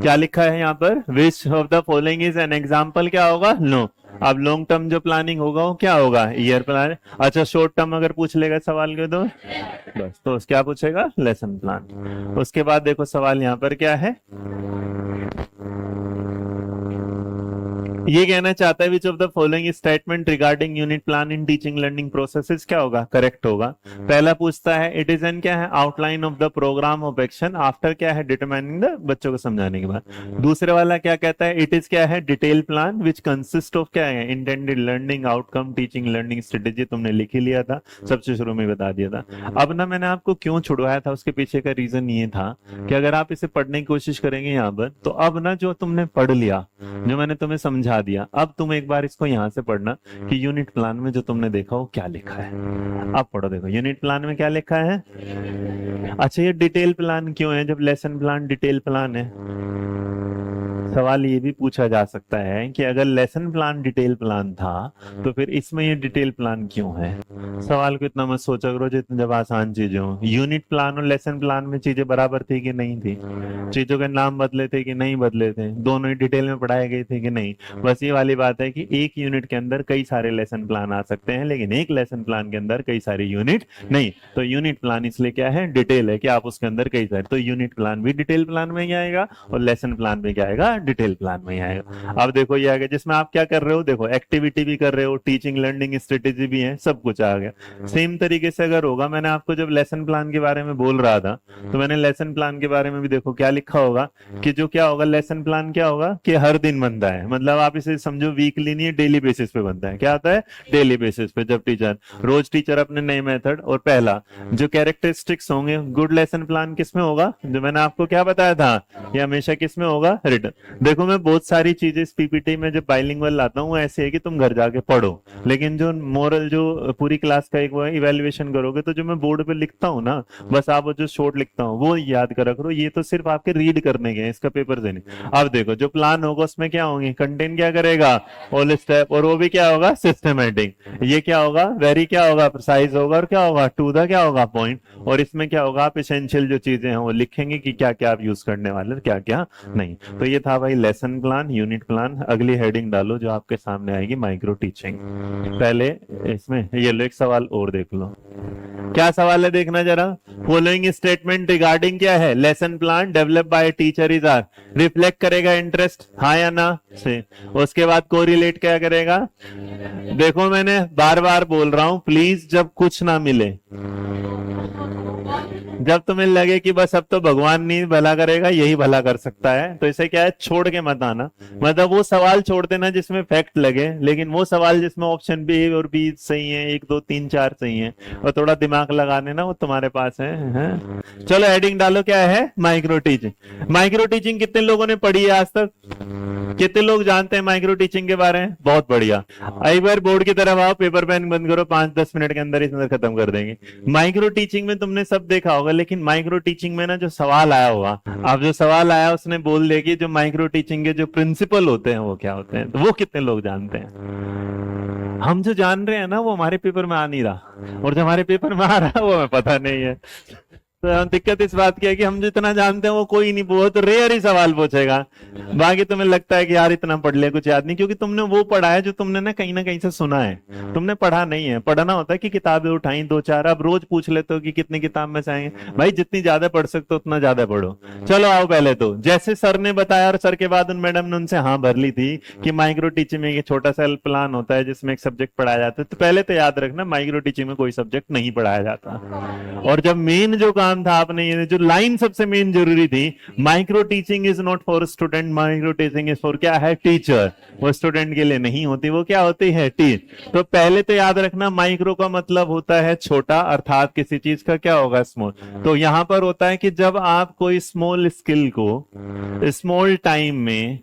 क्या लिखा है यहाँ पर, which of the following is an example, क्या होगा, नो। अब लॉन्ग टर्म जो प्लानिंग होगा वो क्या होगा, ईयर प्लान। अच्छा, शॉर्ट टर्म अगर पूछ लेगा सवाल के तो बस, तो क्या पूछेगा, लेसन प्लान। उसके बाद देखो सवाल यहाँ पर क्या है, ये कहना चाहता है which of the following statement regarding unit plan in teaching learning processes, क्या होगा, करेक्ट होगा। पहला पूछता है इट इज एन क्या है, outline of the programme of action after क्या है, डिटरमाइनिंग द, बच्चों को समझाने के बाद। दूसरे वाला क्या कहता है, इट इज क्या है, detail plan which consist of क्या है, intended learning outcome teaching learning strategy, तुमने लिख ही लिया था, सबसे शुरू में बता दिया था। अब ना मैंने आपको क्यों छुड़वाया था, उसके पीछे का रीजन ये था कि अगर आप इसे पढ़ने की कोशिश करेंगे यहाँ पर, तो अब ना जो तुमने पढ़ लिया, जो मैंने तुम्हें समझा दिया, अब तुम एक बार इसको यहां से पढ़ना कि यूनिट प्लान में जो तुमने देखा वो क्या लिखा है। अब पढ़ो, देखो यूनिट प्लान में क्या लिखा है। अच्छा, ये डिटेल प्लान क्यों है जब लेसन प्लान डिटेल प्लान है। सवाल ये भी पूछा जा सकता है कि अगर लेसन प्लान डिटेल प्लान था तो फिर इसमें ये डिटेल प्लान क्यों है। सवाल को इतना मत सोचा करो जितने जब आसान चीजें हो। यूनिट प्लान और लेसन प्लान में चीजें बराबर थी कि नहीं थी, चीजों के नाम बदले थे कि नहीं बदले थे, दोनों ही डिटेल में पढ़ाए गए थे कि नहीं। बस ये वाली बात है कि एक यूनिट के अंदर कई सारे लेसन प्लान आ सकते हैं, लेकिन एक लेसन प्लान के अंदर कई सारे यूनिट नहीं। तो यूनिट प्लान इसलिए क्या है, डिटेल है, कि आप उसके अंदर कई सारे, तो यूनिट प्लान भी डिटेल प्लान में ही आएगा और लेसन प्लान भी क्या आएगा, डिटेल प्लान में ही आएगा। अब देखो ये आ गया जिसमें आप क्या कर रहे हो, देखो एक्टिविटी भी कर रहे हो, टीचिंग लर्निंग स्ट्रेटेजी भी है, सब कुछ आ गया। सेम तरीके से अगर होगा, मैंने आपको जब लेसन प्लान के बारे में बोल रहा था तो मैंने लेसन प्लान के बारे में भी देखो क्या लिखा होगा कि जो क्या होगा, लेसन प्लान क्या होगा कि हर दिन बनता है, मतलब आप इसे समझो वीकली नहीं, डेली बेसिस पे बनता है। क्या आता है, डेली बेसिस पे। जब टीचर रोज टीचर अपने नए मेथड, और पहला जो कैरेक्टरिस्टिक्स होंगे, गुड लेसन प्लान किसमें होगा, जो मैंने आपको क्या बताया था, ये हमेशा किसमें होगा, रिटन। देखो मैं बहुत सारी चीजें इस पीपीटी में जब बाइलिंगुअल लाता हूँ ऐसे है कि तुम घर जाके पढ़ो, लेकिन जो मोरल, जो पूरी क्लास का एक वो इवेल्युएशन करोगे, तो जो मैं बोर्ड पे लिखता हूँ ना, बस आप वो जो शॉर्ट लिखता हूँ वो याद कर रखो। ये तो सिर्फ आपके रीड करने के, इसका पेपर देने। अब देखो जो प्लान होगा उसमें क्या होंगे, कंटेंट क्या करेगा, ऑल स्टेप, और वो भी क्या होगा, सिस्टमेटिक। ये क्या होगा, वेरी क्या होगा, प्रिसाइज होगा, और क्या होगा, टू द क्या होगा, पॉइंट। और इसमें क्या होगा, आप एसेंशियल जो चीजें हैं वो लिखेंगे कि क्या क्या आप यूज करने वाले, क्या क्या नहीं। तो ये था भाई लेसन प्लान, यूनिट प्लान। अगली हेडिंग डालो जो आपके सामने आएगी, माइक्रो टीचिंग। पहले इसमें ये लो एक सवाल और देख लो, क्या सवाल है देखना जरा। फॉलोइंग स्टेटमेंट रिगार्डिंग क्या है, lesson plan develop by teacher is are reflect करेगा इंटरेस्ट, हाँ या ना से। उसके बाद कोरिलेट क्या करेगा। देखो मैंने बार बार बोल रहा हूं, प्लीज जब कुछ ना मिले, जब तुम्हें लगे कि बस अब तो भगवान नहीं भला करेगा, यही भला कर सकता है, तो इसे क्या है, छोड़ के मत आना। मतलब वो सवाल छोड़ देना जिसमें फैक्ट लगे, लेकिन वो सवाल जिसमें ऑप्शन बी और बी सही है, 1 2 3 4 सही है, और थोड़ा दिमाग लगाने ना, वो तुम्हारे पास है? चलो हेडिंग डालो, क्या है, माइक्रो टीचिंग। माइक्रो टीचिंग कितने लोगों ने पढ़ी है आज तक, कितने लोग जानते हैं माइक्रो टीचिंग के बारे में? बहुत बढ़िया। एक बार बोर्ड की तरफ आओ, पेपर पेन बंद करो, 5-10 मिनट के अंदर इसमें खत्म कर देंगे। माइक्रो टीचिंग में तुमने सब देखा होगा, लेकिन माइक्रो टीचिंग में ना जो सवाल आया होगा, अब जो सवाल आया उसने बोल दिया कि जो माइक्रो टीचिंग के जो प्रिंसिपल होते हैं वो क्या होते हैं, तो वो कितने लोग जानते हैं? हम जो जान रहे हैं ना वो हमारे पेपर में आ नहीं रहा, और जो हमारे पेपर में आ रहा है वो हमें पता नहीं है। तो दिक्कत इस बात की है कि हम जितना जानते हैं वो कोई नहीं, बहुत रेयर ही सवाल पूछेगा। बाकी तुम्हें लगता है कि यार इतना पढ़ लिया कुछ याद नहीं, क्योंकि तुमने वो पढ़ा है जो तुमने ना कहीं से सुना है, तुमने पढ़ा नहीं है। पढ़ना होता है कि किताबें उठाई दो चार, अब रोज पूछ लेते हो कि कितनी किताब में से आएंगे। भाई जितनी ज्यादा पढ़ सकते हो उतना ज्यादा पढ़ो। चलो आओ, पहले तो जैसे सर ने बताया और सर के बाद उन मैडम ने उनसे हाँ भर ली थी कि माइक्रो टीचिंग में एक छोटा सा प्लान होता है जिसमें एक सब्जेक्ट पढ़ाया जाता है, तो पहले तो याद रखना माइक्रो टीचिंग में कोई सब्जेक्ट नहीं पढ़ाया जाता। और जब मेन जो काम था आपने, ये जो लाइन सबसे मेन जरूरी थी, micro teaching is not for student, micro teaching is for क्या है, टीचर। वो स्टूडेंट के लिए नहीं होती, वो क्या होती है, टीच। तो पहले तो याद रखना माइक्रो का मतलब होता है छोटा, अर्थात किसी चीज का क्या होगा, स्मॉल। तो यहां पर होता है कि जब आप कोई स्मॉल स्किल को स्मॉल टाइम में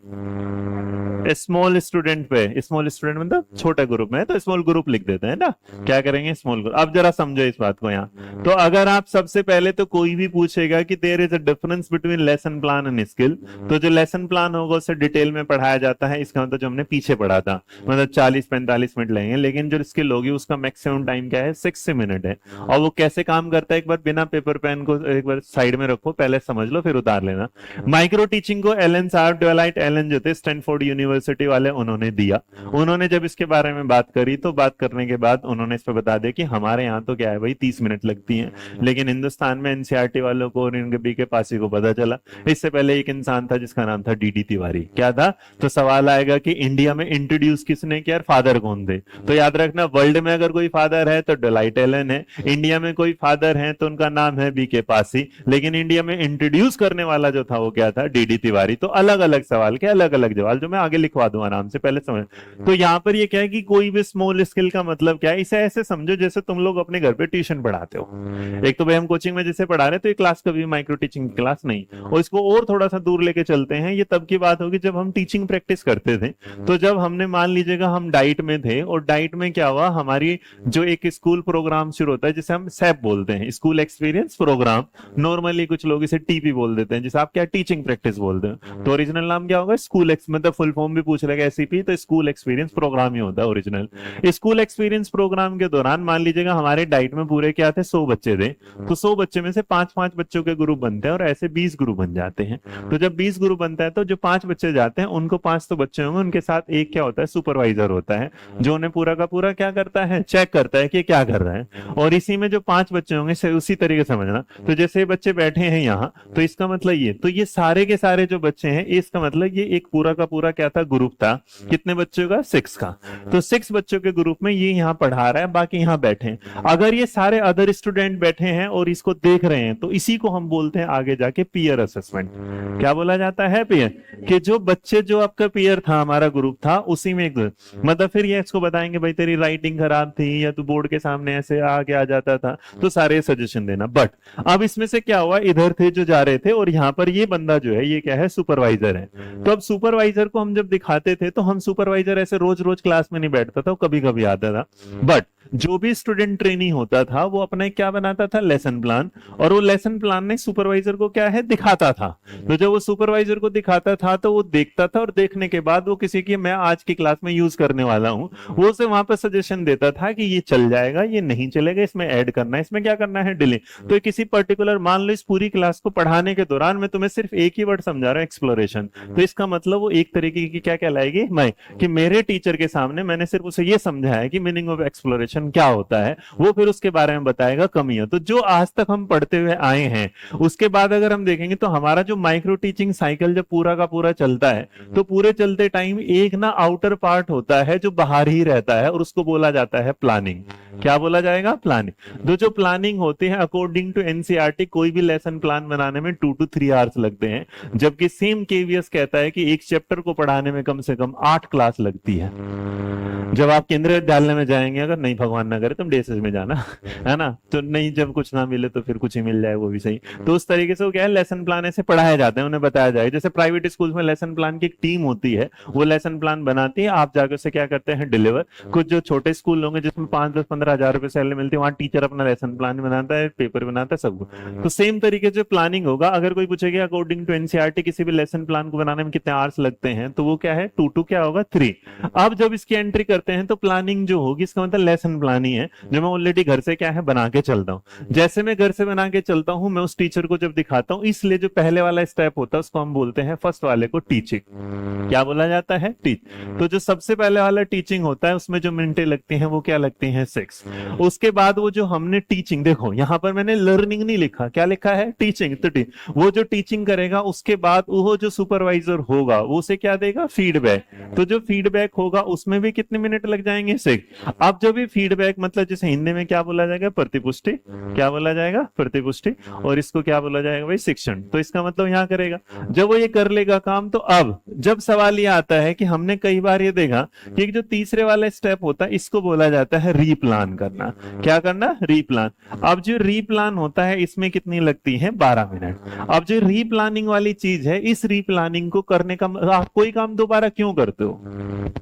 स्मॉल स्टूडेंट पे, स्मॉल स्टूडेंट मतलब छोटा ग्रुप में, तो स्मॉल ग्रुप लिख देते हैं ना, क्या करेंगे, स्मॉल ग्रुप। अब जरा समझो इस बात को यहाँ। तो अगर आप सबसे पहले तो कोई भी पूछेगा कि there is a difference between lesson plan and skill, तो जो लेसन प्लान होगा उसे डिटेल में पढ़ाया जाता है। इसका मतलब जो हमने पीछे पढ़ा था, मतलब 40-45 मिनट लगेंगे, लेकिन जो स्किल होगी उसका मैक्सिमम टाइम क्या है, 60 मिनट है। और वो कैसे काम करता है, एक बार बिना पेपर पेन को एक बार साइड में रखो, पहले समझ लो फिर उतार लेना। माइक्रो टीचिंग को एलन साहब, ड्वेलाइट एलन जो थे स्टैनफोर्ड यूनिवर्सिटी वाले, उन्होंने दिया। उन्होंने जब इसके बारे में बात करी तो बात करने के बाद उन्होंने इस पर बता दिया कि हमारे यहाँ तो क्या है भाई 30 मिनट लगती हैं, लेकिन हिंदुस्तान में एनसीईआरटी वालों को और इनके बीके पासी को पता चला। इससे पहले एक इंसान था जिसका नाम था डीडी तिवारी। क्या था, तो सवाल आएगा कि इंडिया में इंट्रोड्यूस किसने किया, फादर कौन थे। तो याद रखना वर्ल्ड में अगर कोई फादर है तो ड्वेलाइट एलन है, इंडिया में कोई फादर है तो उनका नाम है बीके पासी, लेकिन इंडिया में इंट्रोड्यूस करने वाला जो था वो क्या था, डीडी तिवारी। तो अलग अलग सवाल के अलग अलग जवाब, जो मैं आगे लिखवा दूं आराम से, पहले समझ। तो यहाँ पर ये क्या है कि कोई भी स्मॉल स्किल का मतलब क्या है, इसे ऐसे समझो जैसे तुम लोग अपने घर पे ट्यूशन पढ़ाते हो। एक तो भाई हम कोचिंग में जैसे पढ़ा रहे हैं, तो ये क्लास कभी माइक्रो टीचिंग क्लास नहीं। और इसको और थोड़ा सा दूर लेके चलते हैं, ये तब की बात होगी जब हम टीचिंग प्रैक्टिस करते थे। तो जब हमने मान लीजिएगा हम डाइट में थे, और डाइट में क्या हुआ, हमारी जो एक स्कूल प्रोग्राम शुरू होता है जिसे हम सैप बोलते हैं, स्कूल एक्सपीरियंस प्रोग्राम, नॉर्मली कुछ लोग इसे टीपी बोल देते हैं, जिसे आप क्या टीचिंग प्रैक्टिस बोलते हैं। तो ओरिजिनल नाम क्या होगा, स्कूल मतलब फुल फॉर्म भी पूछ लेगा एसईपी, तो स्कूल एक्सपीरियंस प्रोग्राम ही होता है ओरिजिनल। स्कूल एक्सपीरियंस प्रोग्राम के दौरान मान लीजिएगा हमारे डाइट में पूरे क्या थे, 100 बच्चे थे। तो 100 बच्चे में से 5-5 बच्चों के ग्रुप बनते हैं, और ऐसे 20 ग्रुप बन जाते हैं। तो जब 20 ग्रुप बनता है तो जो 5 बच्चे जाते हैं उनको 5 तो बच्चे होंगे, उनके साथ एक क्या होता है, सुपरवाइजर होता है, जो उन्हें पूरा का पूरा क्या करता है, चेक करता है कि क्या कर रहा है। और इसी में जो 5 बच्चे होंगे उसी तरीके से समझना। तो जैसे बच्चे बैठे हैं यहाँ, तो इसका मतलब ये, तो ये सारे के सारे जो बच्चे हैं, इसका मतलब ये एक पूरा का पूरा क्या था, ग्रुप था। कितने बच्चों का, 6 का। तो 6 बच्चों के ग्रुप में ये यहाँ पढ़ा रहा है, बाकी यहाँ बैठे हैं। अगर ये सारे अदर स्टूडेंट बैठे हैं और इसको देख रहे हैं, तो इसी को हम बोलते हैं आगे जाके पीयर असेसमेंट। क्या बोला जाता है, पीयर। कि जो बच्चे, जो आपका पीयर था, हमारा ग्रुप था, उसी में एक मतलब फिर ये इसको बताएंगे भाई तेरी राइटिंग खराब थी, या तू बोर्ड के सामने ऐसे आगे आ जाता था, तो सारे सजेशन देना। बट अब इसमें से क्या हुआ, इधर थे जो जा रहे थे, और यहाँ पर ये बंदा जो है ये क्या है, सुपरवाइजर है। तो अब सुपरवाइजर को हम जब दिखाते थे, तो हम सुपरवाइजर ऐसे रोज रोज क्लास में नहीं बैठता था, कभी कभी आता था। बट जो भी स्टूडेंट ट्रेनी होता था वो अपना क्या बनाता था, लेसन प्लान, और वो लेसन प्लान ने सुपरवाइजर को क्या है, दिखाता था। तो जब वो सुपरवाइजर को दिखाता था तो वो देखता था, और देखने के बाद वो किसी की मैं आज की क्लास में यूज करने वाला हूं, वो उसे वहां पर सजेशन देता था कि ये चल जाएगा, ये नहीं चलेगा, इसमें ऐड करना है, इसमें क्या करना है, डिलीट। तो किसी पर्टिकुलर, मान लो इस पूरी क्लास को पढ़ाने के दौरान मैं तुम्हें सिर्फ एक ही वर्ड समझा रहा हूं, एक्सप्लोरेशन, तो इसका मतलब वो एक तरीके की क्या कहलाएगी, मैं, कि मेरे टीचर के सामने मैंने सिर्फ उसे ये समझाया कि मीनिंग ऑफ एक्सप्लोरेशन क्या होता है, वो फिर उसके बारे में बताएगा, कमियां। तो जो आज तक हम पढ़ते हुए आए हैं, उसके बाद अगर हम देखेंगे तो हमारा जो माइक्रो टीचिंग साइकिल जब पूरा का पूरा चलता है, तो पूरे चलते टाइम एक ना आउटर पार्ट होता है जो बाहर ही रहता है, और उसको बोला जाता है प्लानिंग। क्या बोला जाएगा, प्लानिंग। तो जो प्लानिंग होती है, अकॉर्डिंग टू एनसीईआरटी, कोई भी लेसन प्लान बनाने में 2 to 3 आवर्स लगते हैं, जबकि सेम केवीएस कहता है कि एक चैप्टर को पढ़ाने में कम से कम 8 क्लास लगती है। जब आप केंद्रीय विद्यालय में जाएंगे, अगर नहीं भगवान ना करे तुम डेसेस में जाना, है ना, तो नहीं, जब कुछ ना मिले तो फिर कुछ ही मिल जाए, वो भी सही। तो उस तरीके से वो क्या है, लेसन प्लान ऐसे पढ़ाए जाते हैं, उन्हें बताया जाए। जैसे प्राइवेट स्कूल में लेसन प्लान की एक टीम होती है, वो लेसन प्लान बनाती है, आप जाकर उसे क्या करते हैं, डिलीवर। कुछ जो छोटे स्कूल होंगे जिसमें 5-10-15 हजार रुपए सैलरी मिलती है, वहां टीचर अपना लेसन प्लान बनाता है, पेपर बनाता है, सब। तो सेम तरीके से प्लानिंग होगा। अगर कोई पूछेगा अकॉर्डिंग टू एनसीईआरटी किसी भी लेसन प्लान को बनाने में कितने आवर्स लगते हैं, तो वो क्या है, 2 to क्या होगा, 3। अब जब इसकी एंट्री करते करते हैं तो प्लानिंग जो होगी इसका मतलब लेसन प्लान ही है, जो मैं ऑलरेडी घर से क्या है बना के चलता हूँ। जैसे मैं घर से बना के चलता हूँ, मैं उस टीचर को जब दिखाता हूँ, इसलिए जो पहले वाला स्टेप होता है उसको हम बोलते हैं फर्स्ट वाले को टीचिंग। क्या बोला जाता है? टीच। तो जो सबसे पहले वाला टीचिंग होता है उसमें जो मिनटें लगती हैं वो क्या लगती हैं? 6। उसके बाद वो जो हमने टीचिंग, देखो यहां पर मैंने लर्निंग नहीं लिखा, क्या लिखा है? टीचिंग। तो वो जो टीचिंग करेगा उसके बाद वो जो सुपरवाइजर होगा वो उसे क्या देगा? फीडबैक। तो जो फीडबैक होगा उसमें भी कितने मिनट लग जाएंगे? 6। अब जो भी फीडबैक मतलब जैसे हिंदी में क्या बोला जाएगा? प्रतिपुष्टि। क्या बोला जाएगा? प्रतिपुष्टि। और इसको क्या बोला जाएगा भाई? शिक्षण। तो इसका मतलब यहां करेगा, जब वो ये कर लेगा काम, तो अब जब सवाल ये आता है कि हमने कई बार ये देखा कि जो तीसरे वाला स्टेप होता है इसको बोला जाता है रीप्लान करना। क्या करना? रीप्लान। अब जो रीप्लान होता है इसमें कितनी लगती है? 12 मिनट। अब जो रीप्लानिंग वाली चीज है, इस रीप्लानिंग को करने का आप कोई काम दोबारा क्यों करते हो?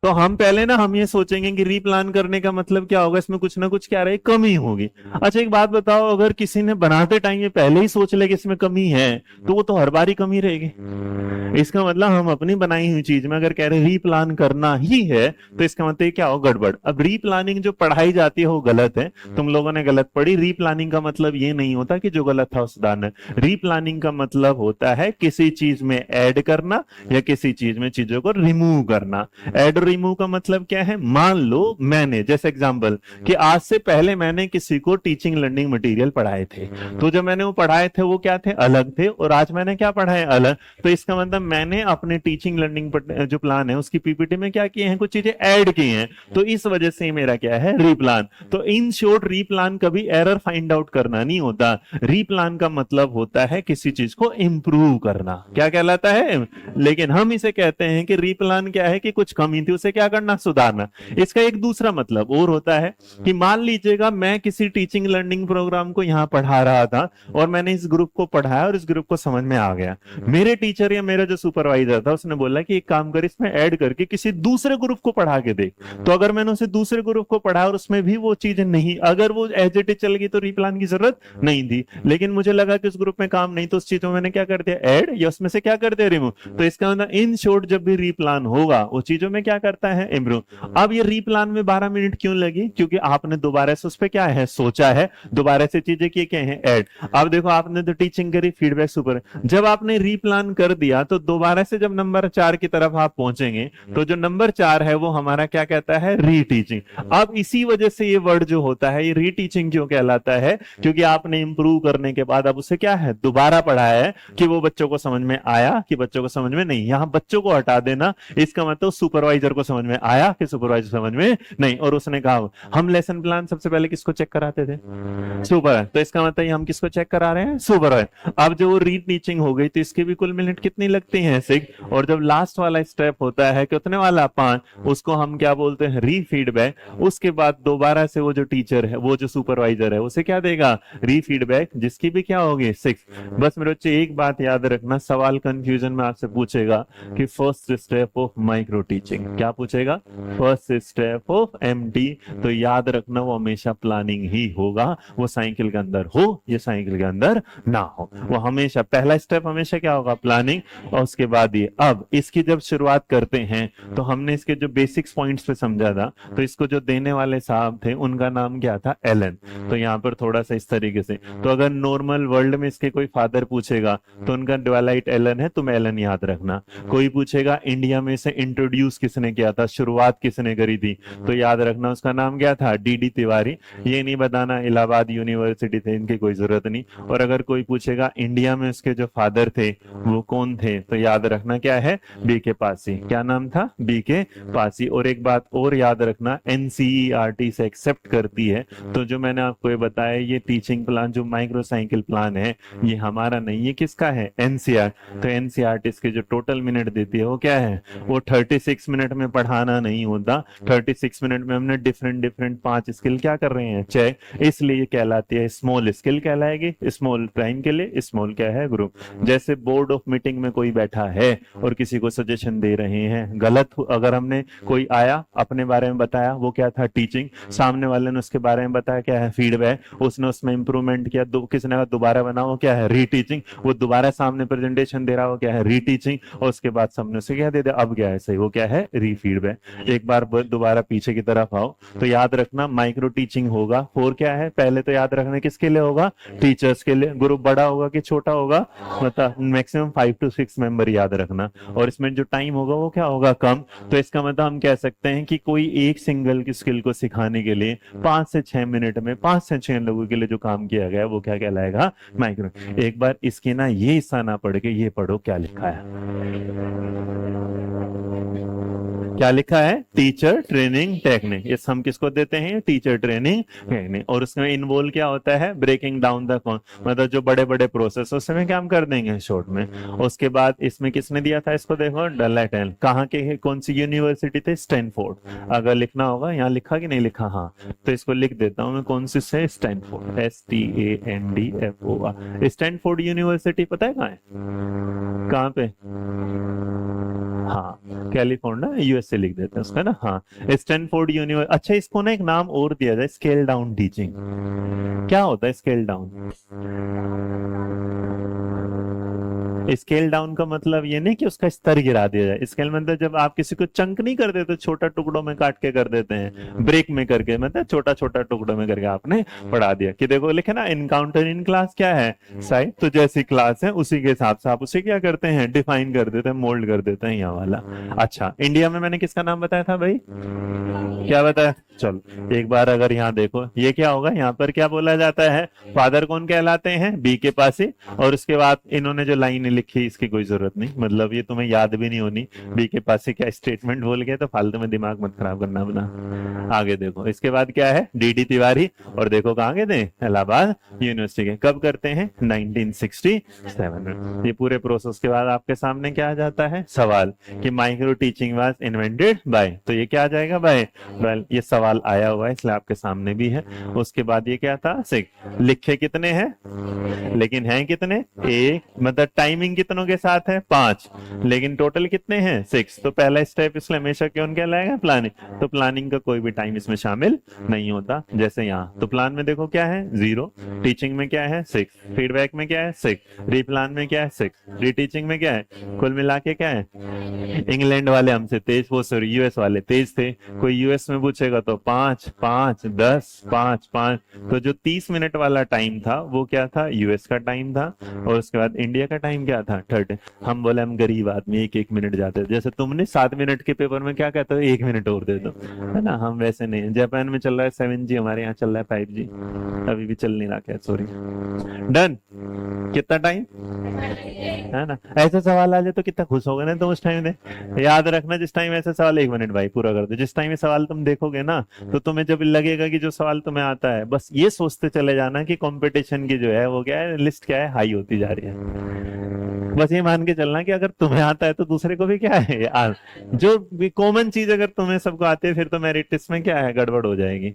तो हम पहले ना हम ये सोचेंगे कि रीप्लान करने का मतलब क्या होगा, इसमें कुछ ना कुछ क्या रहे, कमी होगी। अच्छा एक बात बताओ, अगर किसी ने बनाते टाइम ये पहले ही सोच ले कि इसमें कमी है, तो वो तो हर बार ही कमी रहेगी। इसका मतलब हम अपनी बनाई हुई चीज में अगर कह रहे रीप्लान करना ही है, तो इसका मतलब क्या हो? गड़बड़। अब रीप्लानिंग जो पढ़ाई जाती है वो गलत है, तुम लोगों ने गलत पढ़ी। रीप्लानिंग का मतलब ये नहीं होता कि जो गलत था उस सुधारना। रीप्लानिंग का मतलब होता है किसी चीज में ऐड करना या किसी चीज में चीजों को रिमूव करना। ऐड रिमूव का मतलब क्या है? मान लो मैंने, जैसे एग्जांपल कि आज से पहले मैंने किसी को टीचिंग लर्निंग मटेरियल पढ़ाए थे, तो जब मैंने वो पढ़ाए थे वो क्या थे? अलग थे, और आज मैंने क्या पढ़ा है? अलग। तो इसका मतलब मैंने अपने टीचिंग लर्निंग जो प्लान है उसकी पीपीटी में क्या किए हैं? कुछ चीजें ऐड की हैं, तो इस वजह से मेरा क्या है? रीप्लान। तो इन शॉर्ट रीप्लान कभी एरर फाइंड आउट करना नहीं होता। रीप्लान का मतलब होता है किसी चीज को इंप्रूव करना। क्या कहलाता है? लेकिन हम इसे कहते हैं कि रीप्लान क्या है कि कुछ कमी थी उसे क्या करना? सुधारना। इसका एक दूसरा मतलब और होता है कि मान लीजिएगा मैं किसी टीचिंग लर्निंग प्रोग्राम को यहां पढ़ा रहा था और मैंने इस ग्रुप को पढ़ाया और इस ग्रुप को समझ में आ गया। मेरे टीचर या मेरा जो सुपरवाइजर था उसने बोला कि एक काम कर, इसमें ऐड करके किसी दूसरे ग्रुप को पढ़ा के देख। तो अगर मैंने उसे दूसरे ग्रुप को पढ़ाया और उसमें भी वो चीजें नहीं, अगर वो एज इट इज चल गई, तो रीप्लान की जरूरत नहीं थी। लेकिन मुझे लगा कि उस ग्रुप में काम नहीं, तो उस चीज में मैंने क्या कर दिया? ऐड, या उसमें से क्या कर दिया? रिमूव। तो इसका मतलब इन शॉर्ट जब भी रीप्लान होगा वो चीजों में क्या करता है? इम्प्रूव। अब ये रीप्लान में 12 मिनट क्यों लगी? क्योंकि आपने दोबारा से उस पर क्या है? सोचा है, दोबारा से चीजें की क्या है? ऐड। अब देखो आपने तो टीचिंग करी, फीडबैक सुपर। जब आपने रीप्लान कर दिया तो दोबारा से जब नंबर 4 की तरफ आप पहुंचेंगे, तो जो नंबर 4 है वो हमारा क्या कहता है? रीटीचिंग। अब इसी वजह से ये वर्ड जो होता है ये रीटीचिंग क्यों कहलाता है? क्योंकि आपने इंप्रूव करने के बाद अब उसे क्या है? दोबारा पढ़ाया है कि वो बच्चों को समझ में आया कि बच्चों को समझ में नहीं। यहां बच्चों को हटा देना, इसका मतलब सुपरवाइजर को समझ में आया कि सुपरवाइजर समझ में नहीं। और उसने कहा हम लेसन प्लान सबसे पहले किसको चेक कराते थे? सुपर। तो इसका मतलब हम किसको चेक करा रहे हैं? सुपर। अब जो वो रीटीचिंग हो गई तो इसके भी कुल मिनट कितनी लगती हैं? 6। और जब लास्ट वाला स्टेप होता है कितने वाला? 5, उसको हम क्या बोलते हैं? रीफीडबैक। उसके बाद दोबारा से वो जो टीचर है, वो जो सुपरवाइजर है, उसे क्या देगा? रीफीडबैक, जिसकी भी क्या होगी? 6। बस मेरे बच्चे एक बात याद रखना, सवाल कंफ्यूजन में आपसे पूछेगा कि first step of micro teaching क्या पूछेगा? First step of MT. तो याद रखना वो हमेशा प्लानिंग ही होगा, वो साइकिल के अंदर हो या साइकिल के अंदर ना हो, वो हमेशा पहला स्टेप हमेशा क्या होगा? प्लानिंग। और उसके बाद ये, अब इसकी जब शुरुआत करते हैं तो हमने इसके जो बेसिक्स पॉइंट्स पे समझा था, तो इसको जो देने वाले साहब थे उनका नाम क्या था? एलन। तो यहाँ पर थोड़ा सा इस तरीके से, तो अगर नॉर्मल वर्ल्ड में इसके कोई फादर पूछेगा तो उनका डिवालाइट एलन है, तुम एलन याद रखना। कोई पूछेगा इंडिया में से इंट्रोड्यूस किसने किया था, शुरुआत किसने करी थी, तो याद रखना उसका नाम क्या था? डीडी तिवारी। ये नहीं बताना इलाहाबाद यूनिवर्सिटी थे, इनकी कोई जरूरत नहीं। और अगर कोई पूछेगा इंडिया में उसके जो फादर थे वो कौन थे, तो याद रखना क्या है? बीके पासी। क्या नाम था? बीके पासी। और एक बात और याद रखना, एनसीईआरटी से एक्सेप्ट करती है। तो जो मैंने आपको ये बताया, ये टीचिंग प्लान जो माइक्रो साइकिल प्लान है ये हमारा नहीं, ये किसका है? एनसीआर। तो एनसीईआरटी के जो टोटल मिनट देती है वो क्या है? वो 36 मिनट में पढ़ाना नहीं होता। 36 मिनट में हमने डिफरेंट डिफरेंट 5 स्किल क्या कर रहे हैं? चेक। इसलिए ये कहलाती है स्मॉल स्किल कहलाएगी। स्मॉल टाइम के लिए स्मॉल क्या है? ग्रुप। जैसे बोर्ड ऑफ मीटिंग में कोई बैठा है और किसी को सजेशन दे रहे हैं, गलत अगर हमने कोई आया अपने बारे में बताया, वो क्या था? टीचिंग। सामने वाले ने उसके बारे में बताया, क्या है? फीडबैक। उसने उसमें इंप्रूवमेंट किया, किसने दोबारा बना, वो क्या है? रीटीचिंग। वो दोबारा सामने प्रेजेंटेशन दे रहा, वो क्या है? रीटीचिंग। और उसके बाद सामने से क्या दे दे, अब क्या है? सही, वो क्या है? री फीडबैक। एक बार दोबारा पीछे की तरफ आओ तो याद रखना माइक्रो टीचिंग होगा। 4 क्या है पहले तो याद रखना, किसके लिए होगा? टीचर्स के लिए। ग्रुप बड़ा होगा कि छोटा होगा? मतलब मैक्सिमम 5 to 6 मेंबर याद रखना। और इसमें जो टाइम होगा वो क्या होगा? कम। तो इसका मतलब हम कह सकते हैं कि कोई एक सिंगल की स्किल को सिखाने के लिए 5 से 6 मिनट में 5 से 6 लोगों के लिए जो काम किया गया वो क्या कहलाएगा? माइक्रो। एक बार इसके ना ये हिस्सा ना पढ़ के ये पढ़ो क्या लिखा है। क्या लिखा है? Teacher training technique. ये हम किसको देते हैं? Teacher training technique. और उसमें इन्वॉल्व क्या होता है? ब्रेकिंग डाउन द मतलब जो बड़े बड़े प्रोसेस उसमें क्या हम कर देंगे शॉर्ट में। उसके बाद इसमें किसने दिया था इसको? देखो डलेटन। कहाँ के, कौन सी यूनिवर्सिटी थे? स्टैनफोर्ड। अगर लिखना होगा यहाँ लिखा कि नहीं लिखा? हाँ, तो इसको लिख देता हूँ मैं। कौन सी से? Stanford, STANDFORD। स्टैनफोर्ड यूनिवर्सिटी पता है कहाँ है? कहाँ पे? हाँ, कैलिफोर्निया, यूएसए लिख देते हैं उसका ना। हाँ, स्टैनफोर्ड यूनिवर्सिटी। अच्छा, इसको ना एक नाम और दिया जाए, स्केल डाउन टीचिंग। क्या होता है स्केल डाउन? स्केल डाउन का मतलब ये नहीं कि उसका स्तर गिरा दिया जाए। स्केल मतलब जब आप किसी को चंक नहीं कर देते, छोटा टुकड़ों में काट के कर देते हैं, ब्रेक में करके, मतलब छोटा छोटा टुकड़ों में करके आपने पढ़ा दिया। कि देखो लिखे ना, इनकाउंटर इन क्लास क्या है? साइड। तो जैसी क्लास है उसी के हिसाब से आप उसे क्या करते हैं? डिफाइन कर देते हैं, मोल्ड कर देते हैं, यहाँ वाला। अच्छा, इंडिया में मैंने किसका नाम बताया था भाई? क्या बताया? चलो एक बार अगर यहाँ देखो, ये क्या होगा? यहाँ पर क्या बोला जाता है? फादर कौन कहलाते हैं? बी के पास ही। और उसके बाद इन्होंने जो लाइन लिखी इसकी कोई जरूरत नहीं, मतलब ये तुम्हें याद भी नहीं होनी। बी के पास ही क्या स्टेटमेंट बोल गया, तो फालतू में दिमाग मत खराब करना अपना। आगे देखो, इसके बाद क्या है? डी तिवारी। और देखो कहाँ गए थे? इलाहाबाद यूनिवर्सिटी के। कब करते हैं? 1967 में। ये पूरे प्रोसेस के बाद आपके सामने क्या आ जाता है? सवाल कि micro teaching was invented by. तो ये क्या आ जाएगा? बाय। वेल, ये सवाल आया हुआ है इसलिए आपके सामने भी है। उसके बाद ये क्या था? लिखे कितने हैं लेकिन हैं कितने? एक। मतलब टाइमिंग कितनों के साथ है? 5। लेकिन टोटल कितने हैं? 6। तो पहला स्टेप इसलिए हमेशा क्यों कहलाएगा? प्लानिंग। तो प्लानिंग का कोई भी टाइम इसमें शामिल नहीं होता। जैसे यहाँ तो प्लान में देखो क्या है? 0। टीचिंग में क्या है? 6। फीडबैक में क्या है? 6। रीप्लान में क्या है? 6। रीटीचिंग में क्या है? कुल मिला के क्या है? इंग्लैंड वाले हमसे तेज, वो सॉरी यूएस वाले तेज थे। कोई यूएस में पूछेगा तो 5 5 10 5 5। तो जो 30 मिनट वाला टाइम था वो क्या था? यूएस का टाइम था। और उसके बाद इंडिया का टाइम क्या था? 30। हम बोले हम गरीब आदमी, एक एक मिनट जाते थे। जैसे तुमने 7 मिनट के पेपर में क्या कहते हो? 1 मिनट और दे दो, है ना। हम वैसे नहीं। जापान में चल रहा है 7G, हमारे यहाँ चल रहा है 5G। अभी भी चल नहीं रहा, क्या सॉरी। डन। कितना टाइम है ना? ऐसा सवाल आ जाए तो कितना खुश होगा ना तुम उस टाइम में। याद रखना, जिस टाइम ऐसा सवाल, 1 मिनट भाई पूरा कर दो। जिस टाइम ये सवाल तुम देखोगे ना, तो तुम्हें जब लगेगा कि जो सवाल तुम्हें आता है, बस ये सोचते चले जाना कि कंपटीशन की जो है वो क्या है, लिस्ट क्या है, हाई होती जा रही है। बस ये मान के चलना कि अगर तुम्हें आता है तो दूसरे को भी क्या है यार, जो कॉमन चीज अगर तुम्हें सबको आती है फिर तो मेरिट टेस्ट में क्या है, गड़बड़ हो जाएगी।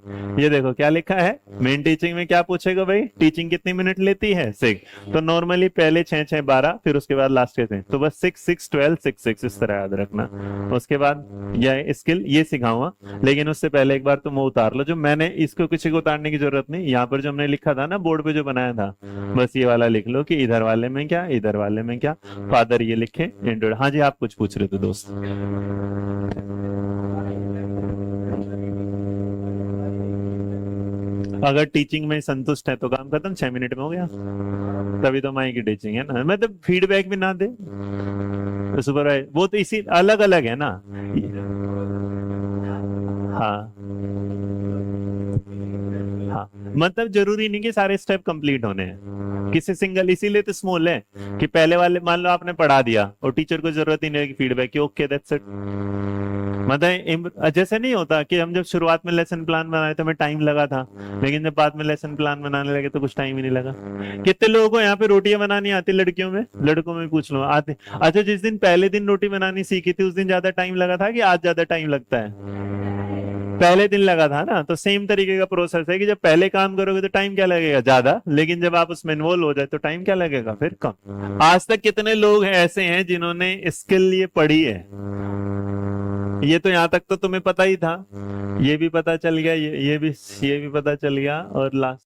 ये देखो क्या लिखा है, मेन टीचिंग में क्या पूछेगा भाई, टीचिंग कितनी मिनट लेती है? 6। तो नॉर्मली पहले 6 6 12, फिर उसके बाद लास्ट के 6, तो बस 6 6 12 6 6 इस तरह याद रखना। उसके बाद यह स्किल ये सिखाऊंगा, लेकिन उससे पहले एक बार तुम वो उतार लो जो मैंने, इसको किसी को उतारने की जरूरत नहीं। यहाँ पर जो हमने लिखा था ना बोर्ड पे जो बनाया था, बस ये वाला लिख लो कि इधर वाले में क्या, इधर वाले में क्या। फादर ये लिखे। हाँ जी, आप कुछ पूछ रहे थे दोस्त। अगर टीचिंग में संतुष्ट है तो काम खत्म, 6 मिनट में हो गया। तभी तो माई की टीचिंग है ना। मतलब फीडबैक भी ना दे तो सुपरवाइज, वो तो इसी अलग अलग है ना। हाँ हाँ, मतलब जरूरी नहीं कि सारे स्टेप कंप्लीट होने हैं, किसी सिंगल, इसीलिए तो स्मॉल है कि पहले वाले मान लो आपने पढ़ा दिया और टीचर को जरूरत ही नहीं है फीडबैक की, ओके दैट्स इट। मतलब जैसे नहीं होता कि हम जब शुरुआत में लेसन प्लान बनाए तो हमें टाइम लगा था, लेकिन जब बाद में लेसन प्लान बनाने लगे तो कुछ टाइम ही नहीं लगा। कितने लोगों को यहाँ पे रोटियां बनानी आती लड़कियों में? लड़कों में पूछ लो आते। अच्छा, जिस दिन पहले दिन रोटी बनानी सीखी थी उस दिन ज्यादा टाइम लगा था कि आज ज्यादा टाइम लगता है? पहले दिन लगा था ना। तो सेम तरीके का प्रोसेस है कि जब पहले काम करोगे तो टाइम क्या लगेगा? ज्यादा, लेकिन जब आप उसमें इन्वॉल्व हो जाए तो टाइम क्या लगेगा? फिर कम। आज तक कितने लोग ऐसे हैं जिन्होंने स्किल ये पढ़ी है? ये तो यहाँ तक तो तुम्हें पता ही था, ये भी पता चल गया, ये भी पता चल गया, और लास्ट